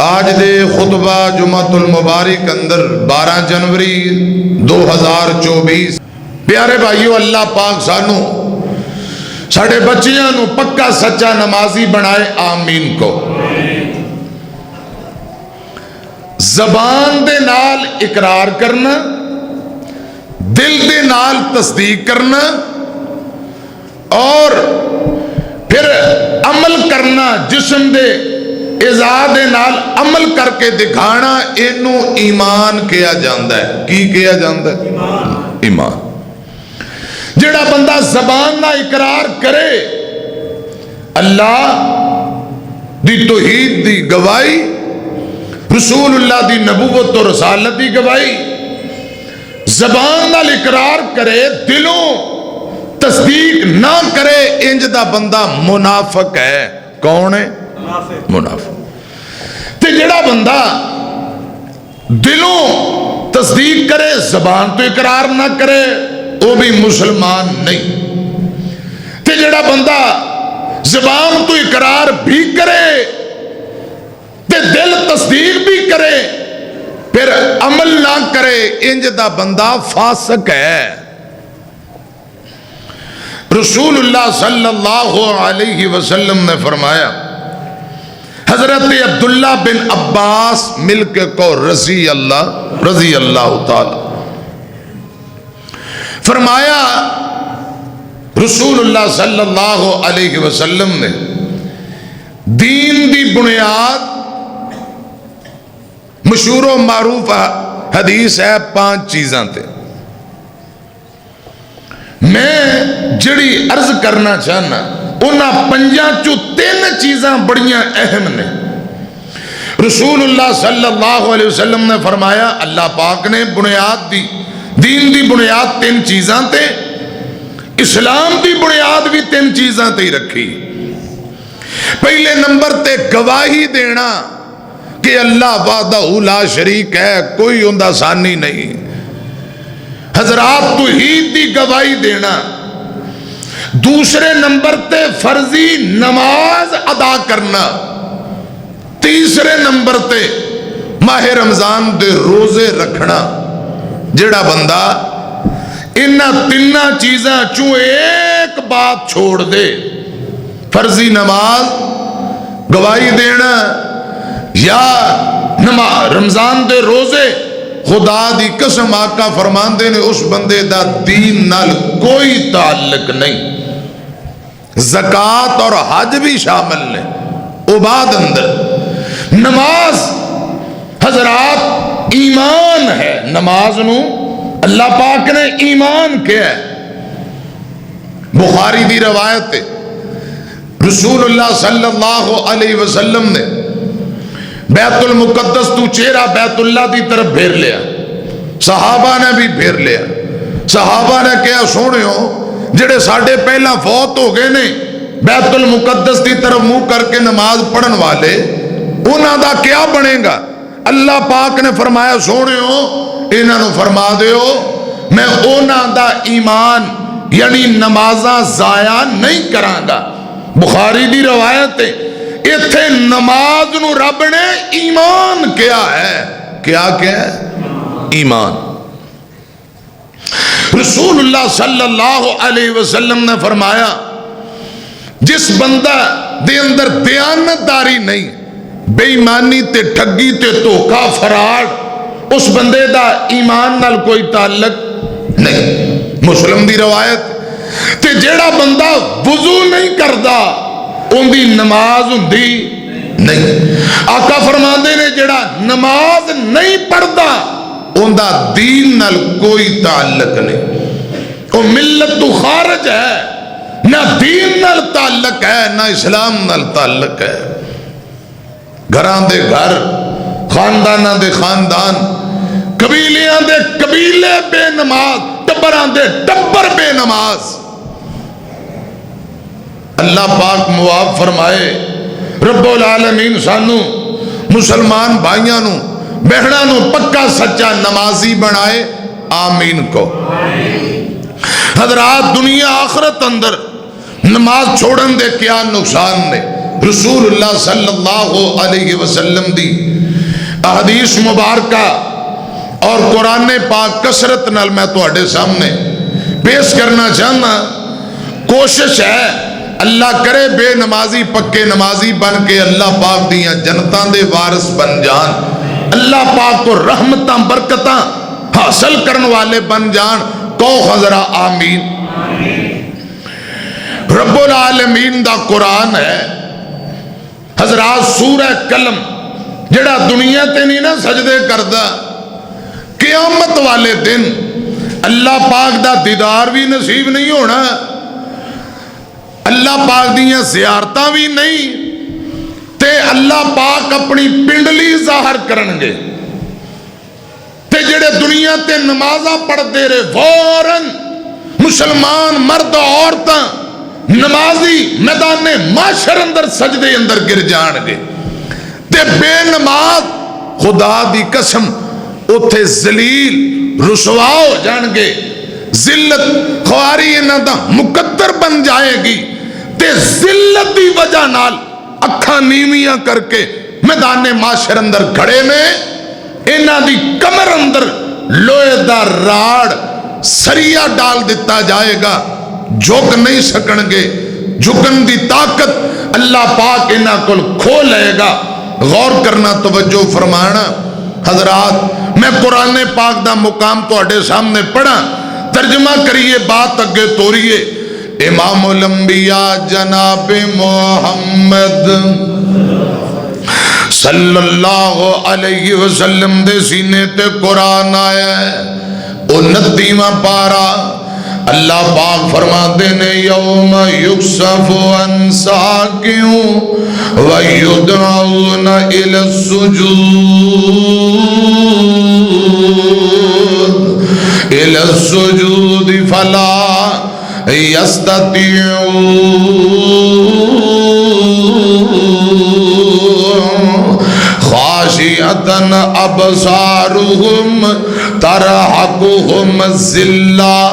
آج دے خطبہ جمعۃ المبارک اندر 12 جنوری 2024 پیارے بھائیو، اللہ پاک سانو ساڑے بچیاں نو پکا سچا نمازی بنائے، آمین کو۔ زبان دے نال اقرار کرنا، دل دے نال تصدیق کرنا اور پھر عمل کرنا، جسم دے اعضاء دے نال عمل کر کے دکھانا، اینو ایمان کیا جاندہ ہے۔ کی کیا جاندہ ہے؟ ایمان۔ جڑا بندہ زبان نہ اقرار کرے اللہ دی توحید دی گواہی، رسول اللہ دی نبوت و رسالت دی گواہی، زبان نال اقرار کرے، دلوں تصدیق نہ کرے، انج دا بندہ منافق ہے۔ کون ہے؟ منافق۔ تے جڑا بندہ دلوں تصدیق کرے، زبان تو اقرار نہ کرے، وہ بھی مسلمان نہیں۔ تے جڑا بندہ زبان تو اقرار بھی کرے تے دل تصدیق بھی کرے پھر عمل نہ کرے، انج دا بندہ فاسق ہے۔ رسول اللہ صلی اللہ علیہ وسلم نے فرمایا، حضرت عبداللہ بن عباس مل کے کو رضی اللہ تعالی، فرمایا رسول اللہ صلی اللہ علیہ وسلم نے دین دی بنیاد، مشہور و معروف حدیث ہے 5 چیزاں تے، میں جڑی عرض کرنا چاہنا انہاں 5 چو 3 چیزاں بڑیاں اہم نے۔ رسول اللہ صلی اللہ علیہ وسلم نے فرمایا، اللہ پاک نے بنیاد دی، دین دی بنیاد 3 چیزاں تے، اسلام دی بنیاد بھی 3 چیزاں تے ہی رکھی۔ پہلے نمبر تے گواہی دینا کہ اللہ وحدہ لا شریک ہے، کوئی اندہ ثانی نہیں۔ حضرات توحید دی گواہی دینا۔ دوسرے نمبر تے فرضی نماز ادا کرنا۔ تیسرے نمبر تے ماہ رمضان دے روزے رکھنا۔ جڑا بندہ انہاں 3 چیزاں چوں ایک بات چھوڑ دے، فرضی نماز، گواہی دینا یا رمضان دے روزے، خدا دی قسم آقا فرماندے نے اس بندے دا دین نال کوئی تعلق نہیں۔ زکوٰۃ اور حج بھی شامل نے۔ عباد اندر نماز حضرات ایمان ہے۔ نماز نو اللہ پاک نے ایمان کیا ہے۔ بخاری دی روایت ہے، رسول اللہ صلی اللہ علیہ وسلم نے بیت المقدس تو چہرہ بیت اللہ دی طرف پھیر لیا، صحابہ نے بھی پھیر لیا۔ صحابہ نے کہا، سونیو جڑے ساڑھے پہلا فوت ہو گئے نے بیت المقدس دی طرف منہ کر کے نماز پڑھن والے، انہاں دا کیا بنے گا؟ اللہ پاک نے فرمایا، سونیو انہاں نو فرما دیو میں انہاں دا ایمان یعنی نمازاں ضائع نہیں کراں گا۔ بخاری دی روایت ہے، ایتھے نماز نو رب نے ایمان کیا ہے۔ کیا ہے؟ ایمان۔ رسول اللہ صلی اللہ علیہ وسلم نے فرمایا، جس بندہ دے اندر دیانتداری نہیں، بے ایمانی تے ٹھگی تے دھوکا فراڈ، اس بندے دا ایمان نال کوئی تعلق نہیں۔ مسلم دی روایت تے جیڑا بندہ وضو نہیں کردا ان دی نماز ہوندی نہیں۔ آقا فرماندے نے جڑا نماز نہیں پڑھدا ان دا دین نال کوئی تعلق نہیں، وہ ملت تو خارج ہے، نہ دین نال تعلق ہے نہ اسلام نال تعلق ہے۔ گھران دے گھر، خانداناں دے خاندان، قبیلیاں دے قبیلے بے نماز، ٹبران دے ٹبر بے نماز۔ اللہ پاک معاف فرمائے، رب العالمین سانو مسلمان بھائیاں نو بہناں نو پکا سچا نمازی بنائے، آمین کو۔ حضرات دنیا آخرت اندر نماز چھوڑن دے کیا نقصان نے؟ رسول اللہ صلی اللہ علیہ وسلم دی احادیث مبارکہ اور قرآن پاک کثرت نال میں تواڈے سامنے پیش کرنا چاہنا. کوشش ہے اللہ کرے بے نمازی پکے نمازی بن کے اللہ پاک دیاں جنتاں دے وارث بن جان, اللہ پاک کو رحمتاں برکتاں حاصل کرن والے بن جان. کو حضرہ آمین. رب العالمین دا قرآن ہے حضرات. سورہ قلم جڑا دنیا تے نہیں نا سجدے کردہ, قیامت والے دن اللہ پاک دا دیدار بھی نصیب نہیں ہونا, اللہ پاک دیاں زیارتاں بھی نہیں, تے اللہ پاک اپنی پنڈلی ظاہر کرنگے. تے جڑے دنیا تے نمازاں پڑھ دے رہے فوراً مسلمان مرد عورتاں نمازی میدان معاشر اندر سجدے اندر گر جان گے. تے بے نماز خدا دی قسم اتھے ذلیل رسوا ہو جان گے, ذلت خواری انہاں دا مقدر بن جائے گی. تے ذلت دی وجہ نال اکھاں نیویاں کر کے میدان معاشر اندر کھڑے نے, انہاں دی کمر اندر لوہے دا راڑ سریا ڈال دیتا جائے گا, جھک نہیں سکن گے. جھکن دی طاقت اللہ پاک انہاں کل کھو لے گا. غور کرنا, توجہ فرمانا. حضرات میں قرآن پاک دا مقام تو اڈے سامنے پڑھا, ترجمہ کریے, بات اگے توریے. امام الانبیاء جناب محمد صلی اللہ علیہ وسلم دے سینے تے قرآن آیا ہے. 29واں پارا اللہ پاک فرماتے نے یوم یکشف عن ساق ویدعون الی السجود الی السجود فلا یستطیعون خاشعۃ ابصارهم ترہقهم ذلہ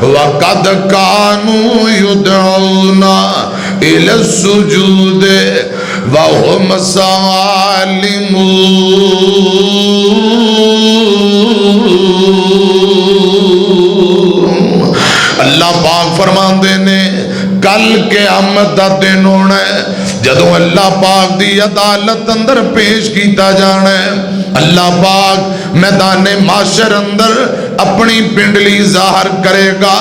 وقد کانوا یدعون الی السجود وهم سالمون. اللہ پاک فرماندے نے کل قیامت دا دن ہونا ہے جدوں اللہ پاک دی عدالت اندر پیش کیتا جانا ہے. اللہ پاک میدان معاشر اندر اپنی پنڈلی ظاہر کرے گا.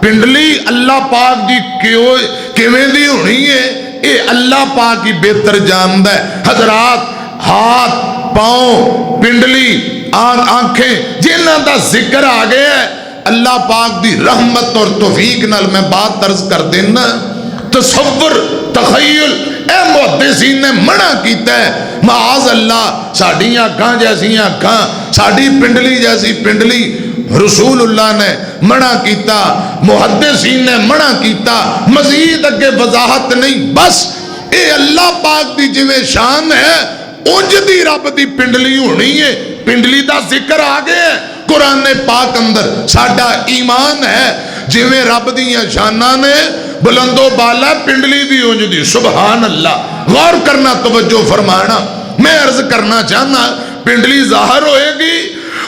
پنڈلی اللہ پاک دی کیویں دی ہونی ہے اے اللہ پاک ہی بہتر جاندا ہے. حضرات ہاتھ پاؤں پنڈلی آنکھیں جنہاں دا ذکر آ گیا ہے اللہ پاک دی رحمت اور توفیق نال میں بات عرض کر دینا. تصور تخیل اے محدثین نے منع کیتا ہے. معاذ اللہ ساڑی آنکھاں جیسی آنکھاں, ساڑی پنڈلی جیسی پنڈلی. رسول اللہ نے منع کیتا, محدثین نے منع کیتا, مزید اگے وضاحت نہیں. بس اے اللہ پاک دی جویں شان ہے انج دی رب دی پنڈلی ہونی ہے. پنڈلی دا ذکر آگے ہے قرآن پاک اندر. ساڈا ایمان ہے جویں رب دیاں شاناں نے بلند و بالا پنڈلی بھی انج دی. سبحان اللہ. غور کرنا, توجہ فرمانا. میں عرض کرنا چاہنا پنڈلی ظاہر ہوئے گی,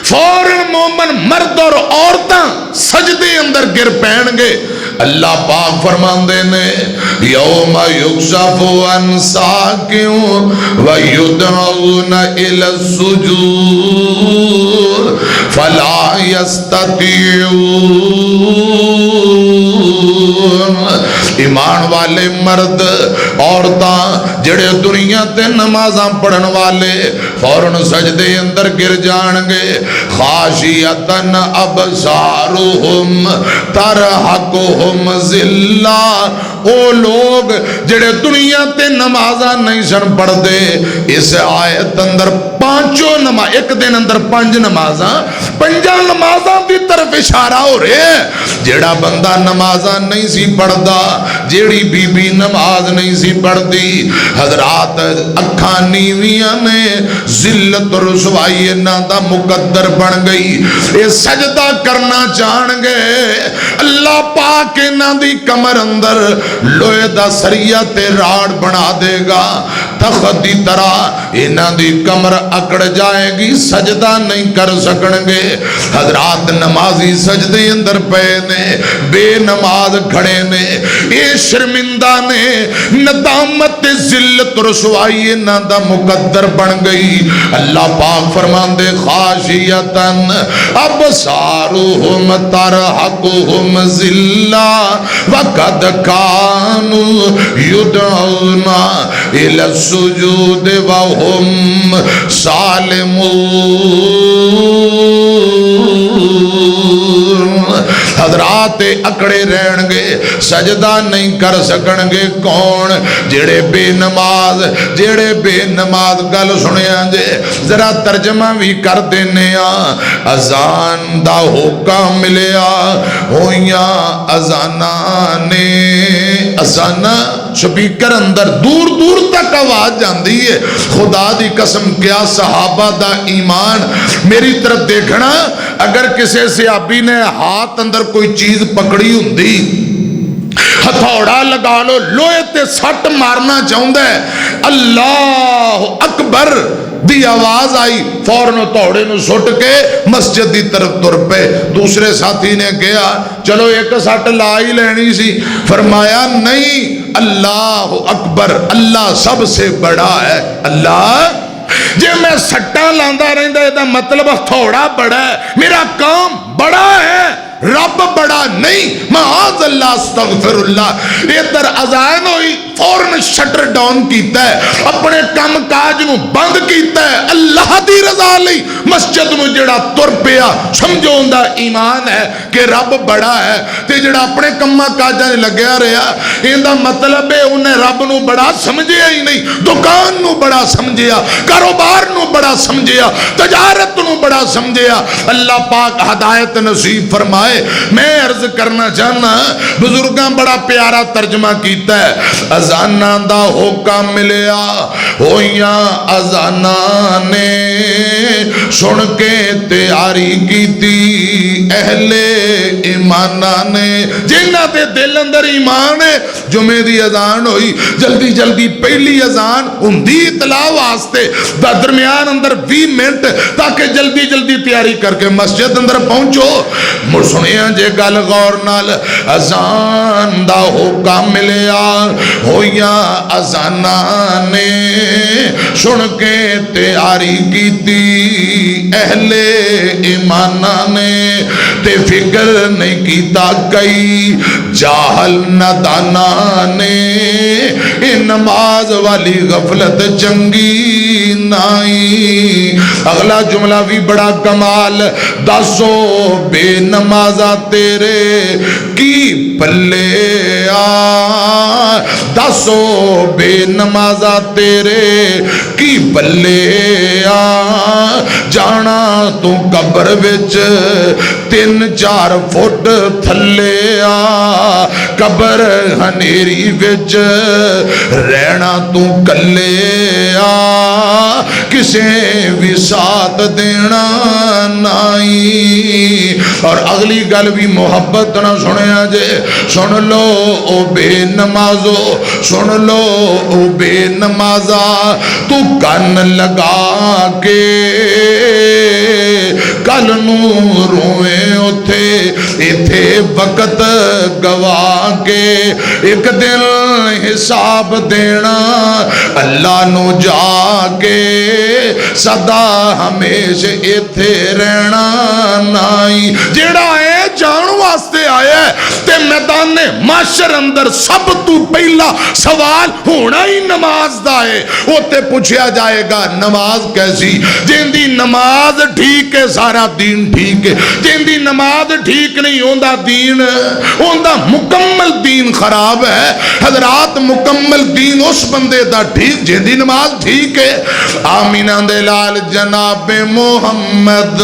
فوراً مومن مرد اور عورتاں سجدے اندر گر پین گے. اللہ پاک فرماندے نے یوم یکشف عن ساق ویدعون الی السجود فلا یستطیعون. ایمان والے مرد عورتاں جڑے دنیا تے نمازاں پڑھن والے فوراً سجدے اندر گر جان گے. خاشعۃ ابصارهم ترہقهم ذلہ. او لوگ جڑے دنیا تے نمازاں نہیں سن پڑھ دے, اس آیت اندر پانچوں نماز, ایک دن اندر 5 نمازاں, 5 نمازاں دی طرف اشارہ ہو رہے ہیں. جڑا بندہ نمازاں نہیں سی پڑھدا, جیڑی بی بی نماز نہیں سی پڑھدی, حضرات اکھاں نیویاں نے, ذلت اور رسوائی انہاں دا مقدر بن گئی. یہ سجدہ کرنا چاہن گے, اللہ پاک انہاں دی کمر اندر لوہے دا سریا تے راڑ بنا دے گا، تخت دی طرح انہاں دی کمر اکڑ جائے گی، سجدہ نہیں کر سکن گے۔ حضرات نمازی سجدے اندر پے نے، بے نماز کھڑے نے، اے شرمندہ نے، ندامت ذلت رسوائی انہاں دا مقدر بن گئی۔ اللہ پاک فرماندے خاشیتن ابصارہم ترہقہم ذلہ وقد کانوا یدعون الی السجود وہم سالمون۔ حضرات اکڑے رہن گے، سجدہ نہیں کر سکن گے، کون؟ جڑے بے نماز، جڑے بے نماز۔ گل سنیا جے ذرا ترجمہ بھی کر دینے اذان دا حکم ملیا ہویاں اذانانے، اذان سپیکر اندر دور دور تک آواز جاندی ہے۔ خدا دی قسم کیا صحابہ دا ایمان میری طرف دیکھنا، اگر کسی صحابی نے ہاتھ اندر کوئی چیز پکڑی ہوندی، ہتھوڑا لگا لو، لوہے تے سٹ مارنا چاہتا ہے، اللہ اکبر دی آواز آئی، فوراً ہتھوڑے نو سٹ کے مسجد دی طرف تر پے۔ دوسرے ساتھی نے کہا چلو ایک سٹ لا ہی لینی سی، فرمایا نہیں، اللہ اکبر، اللہ سب سے بڑا ہے۔ اللہ جے میں سٹاں لاندا رہندا اے دا مطلب ہتھوڑا بڑا ہے، میرا کام بڑا ہے، رب بڑا نہیں۔ معاذ اللہ، استغفر اللہ۔ ادھر اذان ہوئی، فوراً شٹر ڈاؤن کیتا ہے، اپنے کم کاج نو بند کیتا ہے، اللہ دی رضا لئی مسجد نو جڑا تر پیا، سمجھو اوندا ایمان ہے کہ رب بڑا ہے، تے جڑا اپنے کما کاجاں نے لگیا رہیا، ایندا مطلب ہے انہیں رب نو بڑا سمجھیا ہی نہیں، دکان نو بڑا سمجھیا، کاروبار نو بڑا سمجھیا، تجارت نو بڑا سمجھیا۔ اللہ پاک ہدایت نصیب فرمائے۔ میں عرض کرنا چاہنا، بزرگاں بڑا پیارا ترجمہ کیتا ہے، اذاناں دا حکم ملیا ہویاں اذاناں نے، سن کے تیاری کیتی اہل ایماناں نے، جنہاں دے دل اندر ایمان ہے۔ جمعے دی اذان ہوئی، جلدی جلدی پہلی اذان ہوندی اطلاع واسطے، درمیان اندر 20 منٹ تاکہ جلدی جلدی تیاری کر کے مسجد اندر پہنچو۔ سنیا جے گل غور نال، اذان دا حکم ملیا ہویاں اذاناں نے، سن کے تیاری کیتی اہل ایماناں نے، تے فکر نہیں کیتا کئی جاہل ناداناں نے، نماز والی غفلت چنگی نائی۔ اگلا جملہ بھی بڑا کمال، دسو بے نمازہ تیرے کی پلے آ، دسو بے نمازہ تیرے کی پلے آ، جانا تو قبر وچ 3-4 فٹ تھلے آ، قبر ہنیری وچ رہنا تو کلے آ، کسے بھی ساتھ دینا نائی۔ اور اگلی گل بھی محبت نہ سنیا جے، سن لو او بے نمازو، سن لو او بے نمازا، تو کن لگا کے کل نو روئے اتھے اتھے وقت گوا کے، ایک دن حساب دینا اللہ نو جا کے، صدا ہمیشہ اتھے رہنا نائی۔ جیڑا ہے جان واسطے آیا ہے تے میدان معاشر اندر سب تو پہلا سوال ہونا ہی نماز دا ہے۔ وہ تے پوچھیا جائے گا نماز کیسی؟ جن دی نماز ٹھیک ہے سارا دین ٹھیک ہے، جن دی نماز ٹھیک نہیں ہوندا دین، ہوندا مکمل دین خراب ہے۔ حضرات مکمل دین اس بندے دا ٹھیک جن دی نماز ٹھیک ہے۔ آمینہ دے لال جناب محمد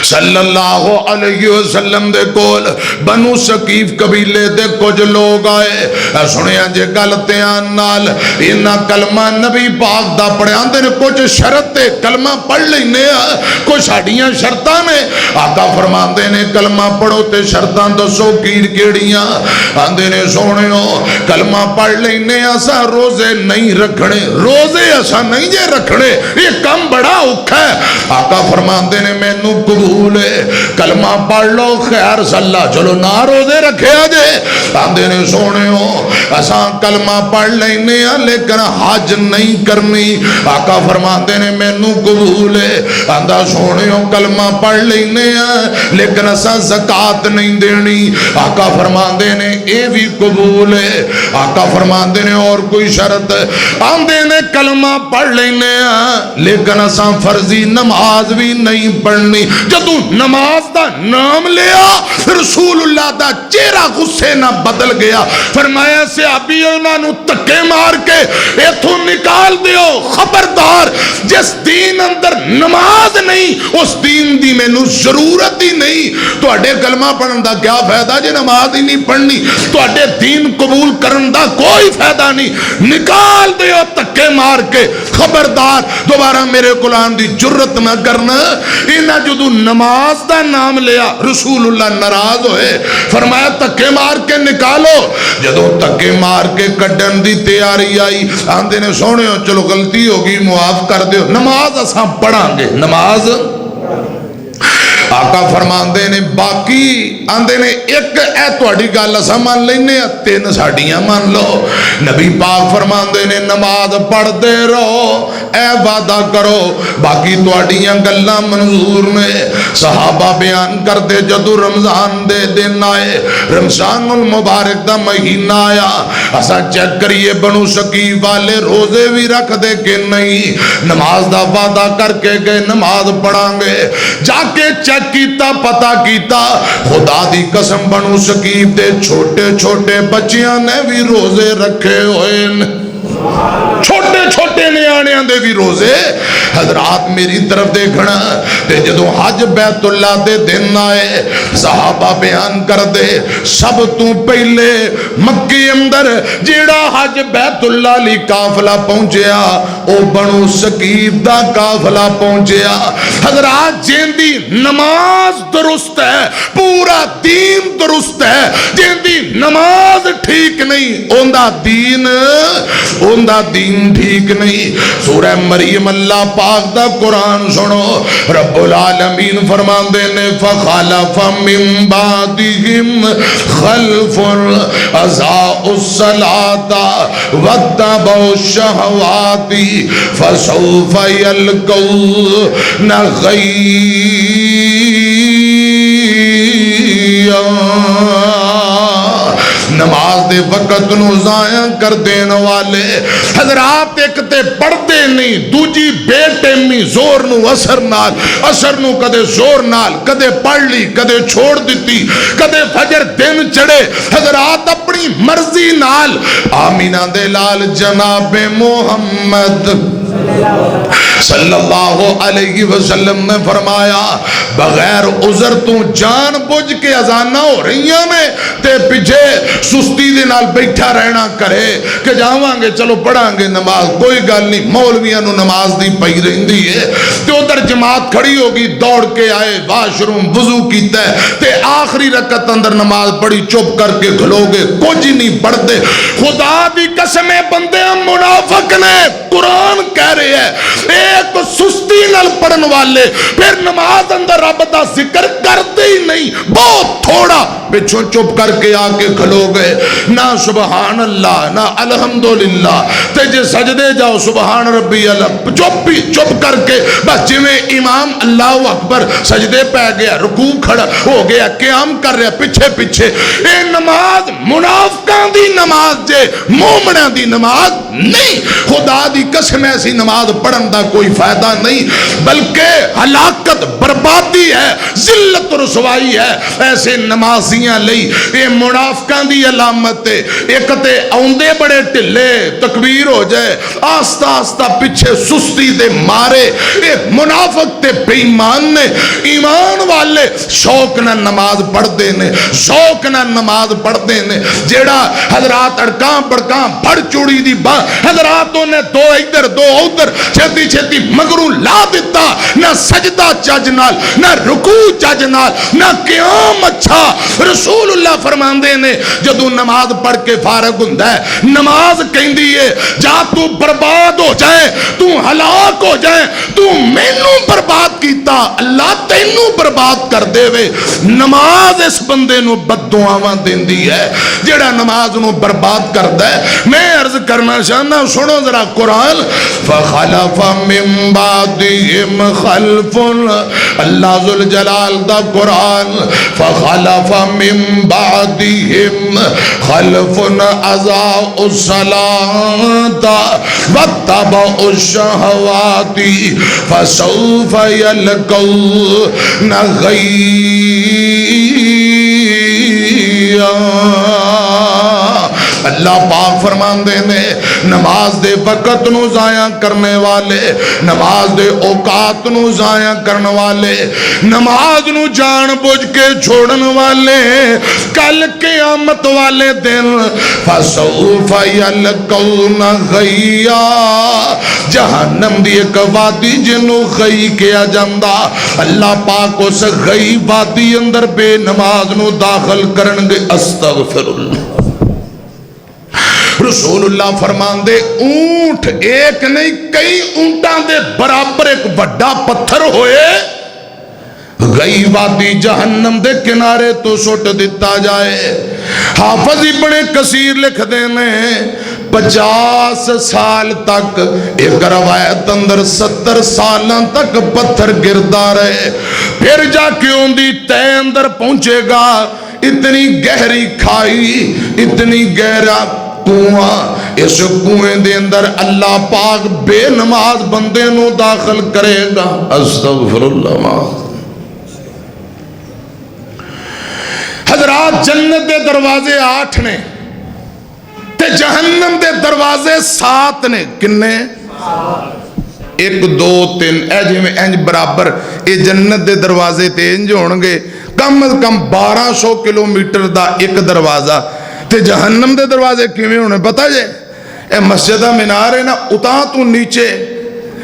صلی اللہ علیہ وسلم دے کول بنو ثقیف قبیلے دے کچھ لوگ آئے سنیا جے گلتیاں نال انہاں کلمہ نبی پاک دا پڑھے آندے نے کچھ شرط کلمہ پڑھ لینے کچھ ساڑیاں شرطاں نے آقا فرماندے نے کلمہ پڑھو تے شرطاں دسو کیڑیاں آندے نے سونیو کلمہ پڑھ لینے اسا روزے نہیں رکھنے روزے اسا نہیں جے رکھنے یہ کم بڑا اوکھا ہے آقا فرماندے نے مینوں قبول ہے کلمہ پڑھ لو خیر صلی چلو نہ روزے رکھے آجے آندے نے سونیو اسا کلمہ پڑھ لینے لیکن حج نہیں کرنی آقا فرماندے نے مینوں قبول ہے آندہ سونیو کلمہ پڑھ لینے لیکن اسا زکاة نہیں دینی آقا فرماندے نے اے بھی قبول ہے آقا فرماندے نے اور کوئی شرط آندے نے کلمہ پڑھ لینے لیکن اسا فرضی نماز بھی نہیں پڑھنی جدو نماز دا نام لیا رسول اللہ دا چہرہ غصے نہ بدل گیا فرمایا صحابی انہاں نو تکے مار کے ایتھوں نکال دیو خبردار جس دین اندر نماز نہیں اس دین دی میں نو ضرورت ہی نہیں تو اڈے کلمہ پڑھن دا کیا فائدہ جے نماز ہی نہیں پڑھنی تو اڈے دین قبول کرن دا کوئی فائدہ نہیں نکال دیو تکے مار کے خبردار دوبارہ میرے قرآن دی جرت نہ کرنا انہاں جدو نماز دا نام لیا رسول اللہ ناراض ہوئے فرمایا تکے مار کے نکالو جدو تکے مار کے کڈن دی تیاری آئی آندے نے سونے ہو چلو غلطی ہوگی معاف کر دیو نماز اساں پڑھاں گے نماز آقا فرماندے نے باقی آندے نے ایک اے توڑی گال اسا مان لینے تین ساڑیاں مان لو نبی پاک فرماندے نے نماز پڑھ دے رہو اے وعدہ کرو باقی توڑیاں گلہ منظور میں صحابہ بیان کر دے جدو رمضان دے دن آئے رمضان المبارک دا مہینہ آیا اسا چیک کریے بنو ثقیف والے روزے بھی رکھ دے کہ نہیں نماز دا وعدہ کر کے گئے نماز پڑھاں گے جا کے چیک کیتا پتا کیتا خدا دی قسم بنو ثقیف دے چھوٹے چھوٹے بچیاں نے بھی روزے رکھے ہوئے چھوٹے چھوٹے نیانیاں دے بھی روزے حضرات میری طرف دیکھنا تے جدو حج بیت اللہ دے دن آئے صحابہ بیان کر دے سب تو پہلے مکی اندر جیڑا حج بیت اللہ لی کافلہ پہنچیا او بنو ثقیف دا کافلہ پہنچیا حضرات جیندی نماز درست ہے پورا دین درست ہے جیندی نماز ٹھیک نہیں اوندہ دین ٹھیک نہیں سورہ مریم اللہ پاک دا قرآن سنو رب العالمین فرمان دینے فخالف من بعدہم خلف اضاعوا الصلاة واتبعوا الشہوات فسوف یلقون غیا نماز دے وقت نو ضائع کر دین والے حضرات ایک تے پڑھتے نہیں دوجی بے ٹیمی زور نو اثر نو کدے زور نال کدے پڑھ لی کدے چھوڑ دیتی کدے فجر دن چڑھے حضرات اپنی مرضی نال آمینہ دے لال جناب محمد صلی اللہ علیہ وسلم نے فرمایا بغیر عذر تو جان بوجھ کے اذانہ ہو رہی ہیں میں تے پیچھے سستی دے نال بیٹھا رہنا کرے کہ جاواں گے چلو پڑھاں گے نماز کوئی گل نہیں مولویاں نو نماز دی پئی رہندی ہے تے ادھر جماعت کھڑی ہوگی دوڑ کے آئے واش روم وضو کیتا ہے تے آخری رکعت اندر نماز پڑھی چپ کر کے کھلو گے کچھ نہیں پڑھتے خدا دی قسم بندے منافق نے قرآن کہہ رہے ہیں ایک سستی نال پڑھن والے پھر نماز اندر رب دا ذکر کرتے ہی نہیں بہت تھوڑا پچھو چپ کر کے آکے کھلو گئے نہ سبحان اللہ نہ الحمدللہ تے جے سجدے جاؤ سبحان ربی اللہ چپ کر کے بس جویں امام اللہ اکبر سجدے پہ گیا رکوع کھڑا ہو گیا قیام کر رہا پیچھے پیچھے اے نماز منافقاں دی نماز جے مومناں دی نماز نہیں خدا دی قسم ایسی نماز پڑھن دا کوئی فائدہ نہیں بلکہ ہلاکت برباد بربادی ہے، ذلت رسوائی ہے. ایسے نمازیاں لئی یہ منافقاں دی علامت ہے. ایک تے آوندے بڑے ٹھلے تکبیر ہو جائے آستہ آستہ پیچھے سستی دے مارے. یہ منافق تے بے ایمان نے. ایمان والے شوق نہ نماز پڑھ دے نے، شوق نہ نماز پڑھ دے نے. جیڑا حضرات اڑکاں پڑکاں پڑھ چوڑی دی با حضراتوں نے دو ادھر دو ادھر چھتی چھتی مگروں لا دیتا. نہ سجدہ چج نال، نہ رکوع چج نال، نہ قیام اچھا. رسول اللہ فرماندے نے جدوں نماز پڑھ کے فارغ ہوندا ہے نماز کہندی ہے جا تو برباد ہو جائے، تو ہلاک ہو جائے، تو مینوں برباد کیتا اللہ تینوں برباد کر دے وے. نماز اس بندے نو بد دعاواں دیندی ہے جیڑا نماز نو برباد کردا ہے. میں عرض کرنا چاہنا سنو ذرا قرآن. فخلف من بعدهم خلف، اللہ ذوالجلال دا قرآن. فخلف من بعدهم خلف اضاعوا الصلاة واتبعوا الشهوات فسوف يلقون غيا. اللہ پاک فرماندے نے نماز دے وقت نو ضائع کرنے والے، نماز دے اوقات نو ضائع کرنے والے، نماز نو جان بوجھ کے چھوڑن والے کل قیامت والے دن فسوف یلقون غیا، جہنم دی ایک وادی جنوں غی کیا جاندا. اللہ پاک اس غی وادی اندر بے نماز نو داخل کرن گے. استغفر اللہ. رسول اللہ فرمان دے اونٹ ایک نہیں کئی اونٹاں دے برابر ایک بڑا پتھر ہوئے غی وادی جہنم دے کنارے تو سٹ دیتا جائے. حافظ ابن کثیر لکھ دینے 50 سال تک ایک روایت اندر 70 سالاں تک پتھر گردا رہے، پھر جا کے اندی تے اندر پہنچے گا. اتنی گہری کھائی، اتنی گہرا کنواں، اس کنویں دے اندر اللہ پاک بے نماز بندے نو داخل کرے گا. استغفر اللہ. حضرات جنت دے دروازے 8 نے تے جہنم دے دروازے 7 نے. کنے؟ 1 2 3 اے جی میں انج برابر اے جنت دے دروازے تے انج ہونگے کم از کم 1200 کلومیٹر دا ایک دروازہ. تے جہنم دے دروازے کیویں ہونے پتہ جے؟ اے مسجدہ مینار ہے نا اتاں تو نیچے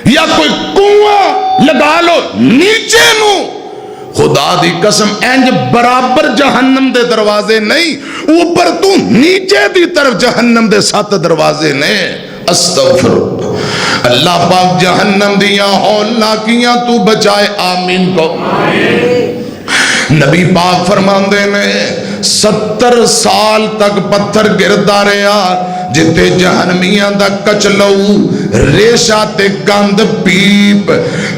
یا کوئی کنواں لگا لو نیچے نو، خدا دی قسم انج برابر جہنم دے دروازے نہیں، اوپر تو نیچے دی طرف جہنم دے 7 دروازے نے. استغفر اللہ پاک جہنم دیاں ہولناکیاں تو بچائے. آمین کو. نبی پاک فرماندے نے 70 سال تک پتھر گردا رہا جتے جہنمیاں دا کچلو ریشہ تے گند پیپ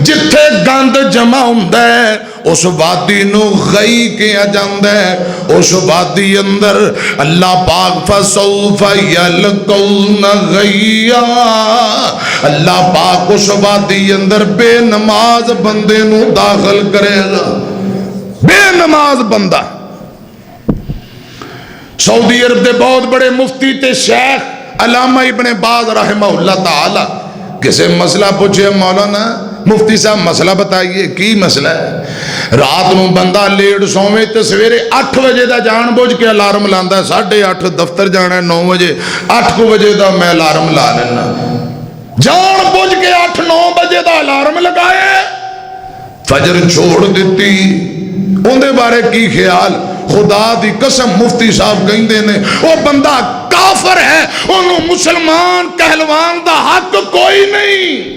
جتے گند جمع ہوندہ ہے اس وادی نو غی کیا جاندہ ہے. اس وادی اندر اللہ پاک فسوف یلقون غیا، اللہ پاک اس وادی اندر بے نماز بندے نو داخل کرے گا. بے نماز بندہ. سعودی عرب دے بہت بڑے مفتی تے شیخ علامہ ابن باز رحمہ اللہ تعالی کسے مسئلہ پوچھے مولانا مفتی صاحب مسئلہ بتائیے کی مسئلہ ہے؟ رات نو بندہ لیٹ سوویں تے سویرے 8 بجے دا جان بوجھ کے الارم لاندا ہے 8:30 دفتر جانا ہے 9 بجے 8 بجے دا میں الارم لا لینا. جان بوجھ کے 8-9 بجے دا الارم لگائے فجر چھوڑ دیتی. اندے بارے کی خیال؟ خدا دی قسم مفتی صاحب کہندے نے وہ بندہ کافر ہے، انہوں مسلمان کہلوان دا حق کوئی نہیں.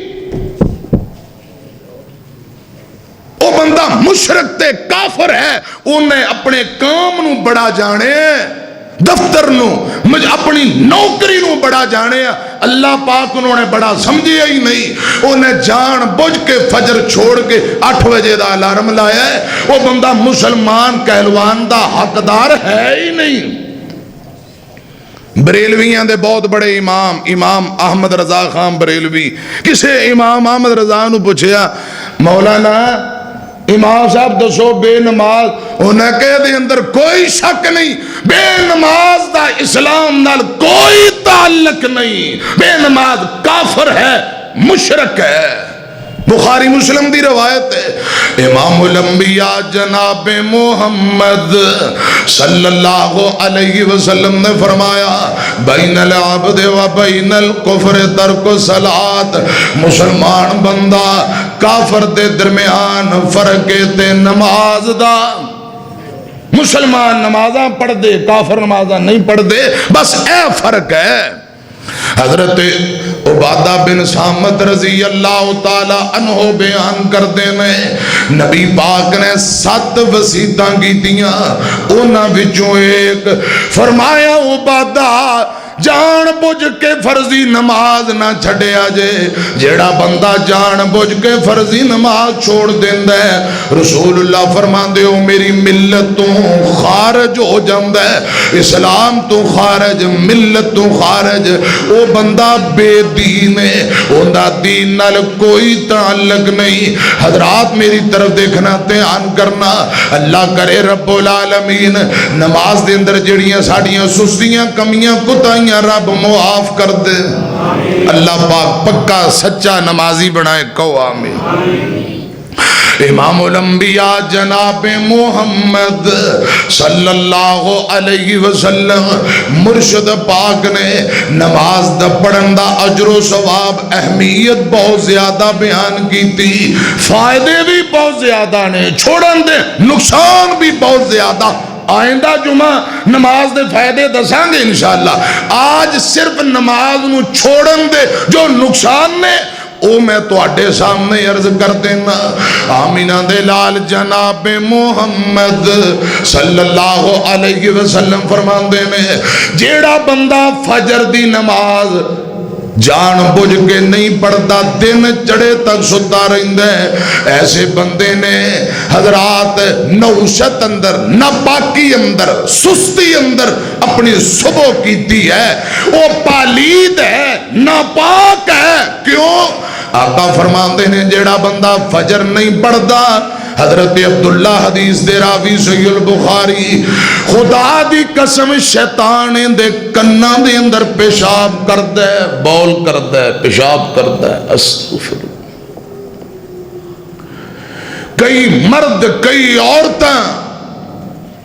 وہ بندہ مشرک تے کافر ہے، انہیں اپنے کام نو بڑا جانے دفتر نو اپنی نوکری نو بڑا جانے. اللہ پاک انہوں نے بڑا سمجھے ہی نہیں، انہیں جان بوجھ کے فجر چھوڑ کے 8 بجے دا الارم لایا ہے. وہ بندہ مسلمان کہلوان دا حقدار ہے ہی نہیں. بریلویاں دے بہت بڑے امام احمد رضا خان بریلوی کسے امام احمد رضا نو پوچھیا مولانا امام صاحب دسو بے نماز، انہیں کہہ دے اندر کوئی شک نہیں، بے نماز دا اسلام نال کوئی تعلق نہیں، بے نماز کافر ہے، مشرک ہے۔ بخاری مسلم دی روایت ہے، امام الانبیاء جناب محمد صلی اللہ علیہ وسلم نے فرمایا بین العبد و بین الکفر ترک الصلاۃ، مسلمان بندہ کافر دے درمیان فرق تے نماز دا، مسلمان نمازاں پڑھ دے کافر نمازاں نہیں پڑھ دے، بس اے فرق ہے۔ حضرت عبادہ بن صامت رضی اللہ تعالی عنہ بیان کر دینے نبی پاک نے 7 وصیتاں کی دیاں، انہاں وچوں ایک فرمایا عبادہ جان بوجھ کے فرضی نماز نہ چھڑیا جے، جیڑا بندہ جان بوجھ کے فرضی نماز چھوڑ دیندہ ہے رسول اللہ فرماندے ہو میری ملت تو خارج ہو جاندہ ہے، اسلام تو خارج، ملت تو خارج، وہ بندہ بے دین ہے، اندہ دین نال کوئی تعلق نہیں۔ حضرات میری طرف دیکھنا دھیان کرنا، اللہ کرے رب العالمین نماز دے اندر جڑیاں ساڑیاں سستیاں کمیاں کتائیاں رب معاف کر دے، اللہ پاک پکا سچا نمازی بنائے، کہو آمین۔ امام الانبیاء جناب محمد صلی اللہ علیہ وسلم مرشد پاک نے نماز دا پڑھن دا اجر و ثواب اہمیت بہت زیادہ بیان کی تھی، فائدے بھی بہت زیادہ نے، چھوڑن دے نقصان بھی بہت زیادہ۔ آئندہ جمعہ نماز دے فائدے دساں گے انشاءاللہ، آج صرف نماز نو چھوڑن دے جو نقصان نے او میں تو اڈے سامنے عرض کر دینا۔ آمینہ دے لال جناب محمد صلی اللہ علیہ وسلم فرماندے میں جیڑا بندہ فجر دی نماز جان بوجھ کے نہیں پڑھتا دن چڑھے تک ستا رہندہ ہے، ایسے بندے نے حضرات نوشت اندر، ناپاکی اندر، سستی اندر اپنی صبح کیتی ہے، وہ پالید ہے، ناپاک ہے۔ کیوں؟ آقا فرماندے نے جیڑا بندہ فجر نہیں پڑھتا، حضرت عبداللہ حدیث دے راوی صحیح البخاری، خدا دی قسم شیطان دے کناں دے اندر پیشاب کردا ہے، بول کردا ہے، پیشاب کردا ہے، استغفر۔ کئی مرد کئی عورتاں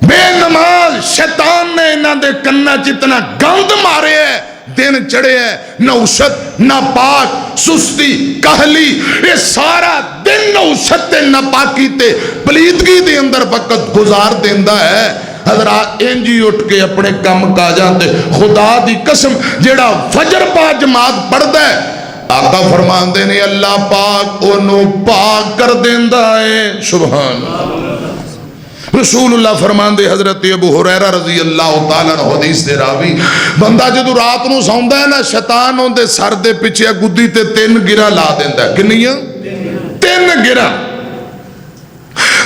بے نماز شیطان نے انہاں دے کناں چتنا گند مارے ہے، دن چڑھے ہے، نوشت، ناپاک، سستی، کہلی، یہ سارا دن نوشت تے ناپاکی تے پلیدگی دے اندر وقت گزار دیندہ ہے۔ حضرات انجی اٹھ کے اپنے کام کاجاں تے خدا دی قسم جیڑا فجر با جماعت پڑھدا ہے، آقا فرماندے نے اللہ پاک انہوں پاک کر دیندہ ہے، سبحان اللہ۔ رسول اللہ فرماندے حضرت ابو ہریرہ رضی اللہ تعالیٰ عنہ حدیث دے راوی بندہ جدو رات نو سوندا ہے نا شیطان ہوندے سر دے پیچھے گدی تے 3 گرہ لا دیندا ہے، کنیاں 3 گرہ،